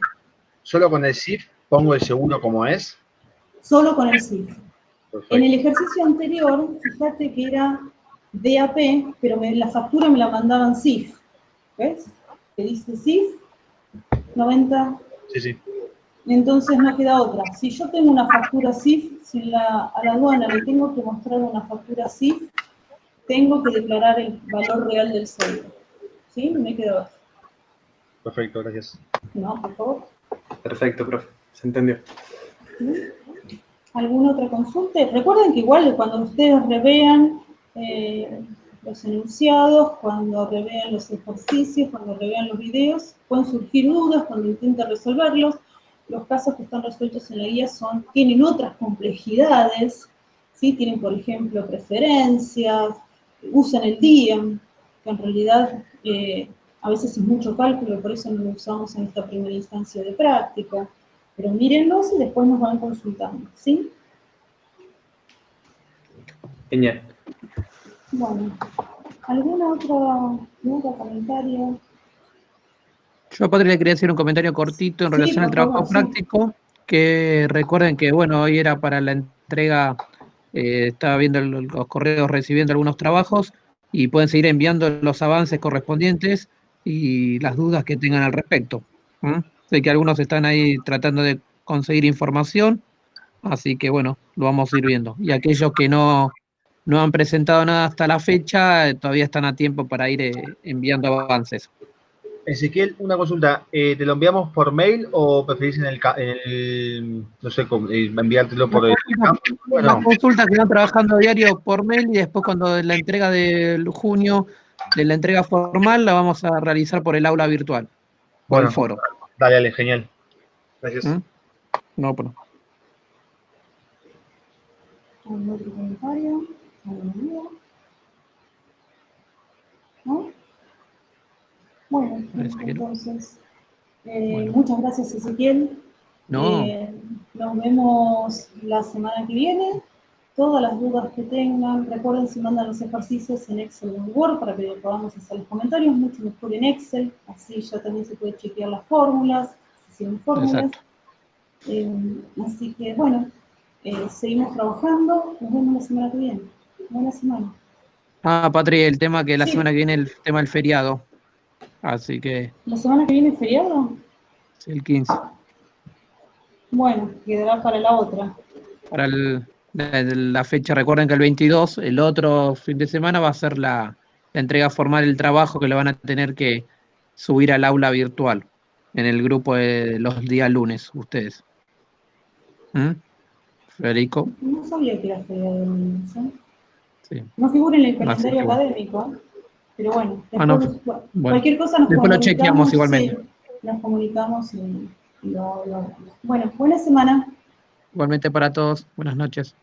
el CIF pongo el seguro como es. solo con el CIF. En el Perfecto. ejercicio anterior, fíjate que era DAP, pero la factura me la mandaban CIF. ¿Ves? Que dice CIF 90. Sí, sí. Entonces no queda otra. Si yo tengo una factura CIF, si a la aduana le tengo que mostrar una factura CIF, tengo que declarar el valor real del seguro. ¿Sí? No me queda otra. Perfecto, gracias. No, por favor. Perfecto, profe. Se entendió. ¿Alguna otra consulta? Recuerden que igual cuando ustedes revean los enunciados, cuando revean los ejercicios, cuando revean los videos, pueden surgir dudas cuando intenten resolverlos. Los casos que están resueltos en la guía tienen otras complejidades, ¿sí? Tienen, por ejemplo, preferencias, usan el día, que en realidad a veces es mucho cálculo, por eso no lo usamos en esta primera instancia de práctica. Pero mírenlos y después nos van consultando, ¿sí? Genial. Bueno, ¿alguna otra comentario? Yo, padre, le quería hacer un comentario cortito en Sí, relación al por favor, trabajo sí. práctico, que recuerden que, bueno, hoy era para la entrega, estaba viendo los correos recibiendo algunos trabajos y pueden seguir enviando los avances correspondientes y las dudas que tengan al respecto. Sé que algunos están ahí tratando de conseguir información, así que, bueno, lo vamos a ir viendo. Y aquellos que no han presentado nada hasta la fecha, todavía están a tiempo para ir enviando avances. Ezequiel, una consulta. ¿Te lo enviamos por mail o preferís no sé, enviártelo por el campo? Las Bueno, consultas que van trabajando a diario por mail y después cuando la entrega de junio, de la entrega formal, la vamos a realizar por el aula virtual, por el bueno, foro. dale, genial. Gracias. No, pero ¿Algún otro comentario? ¿Alguna duda? ¿No? Bueno, Parece que no. entonces, Bueno. muchas gracias, Ezequiel. No, Nos vemos la semana que viene. Todas las dudas que tengan, recuerden si mandan los ejercicios en Excel o en Word para que podamos hacer los comentarios, mucho mejor en Excel, así ya también se puede chequear las fórmulas, si hicieron fórmulas. exacto. Así que bueno, seguimos trabajando, nos vemos la semana que viene. Buena semana. Ah, Patri, el tema que la Sí. semana que viene, el tema del feriado. Así que, ¿La semana que viene es feriado? sí, el 15. Bueno, quedará para la otra. Para la fecha, recuerden que el 22, el otro fin de semana, va a ser la entrega formal del trabajo que lo van a tener que subir al aula virtual en el grupo de los días lunes, ustedes. ¿Mm? Federico, No sabía que era feriado el lunes, ¿eh? sí. No figura en el Así calendario que bueno. académico, pero bueno, Bueno, después, bueno. cualquier cosa nos Después lo comunicamos, chequeamos sí, igualmente. nos comunicamos y lo hablamos. Bueno, buena semana. Igualmente para todos. Buenas noches.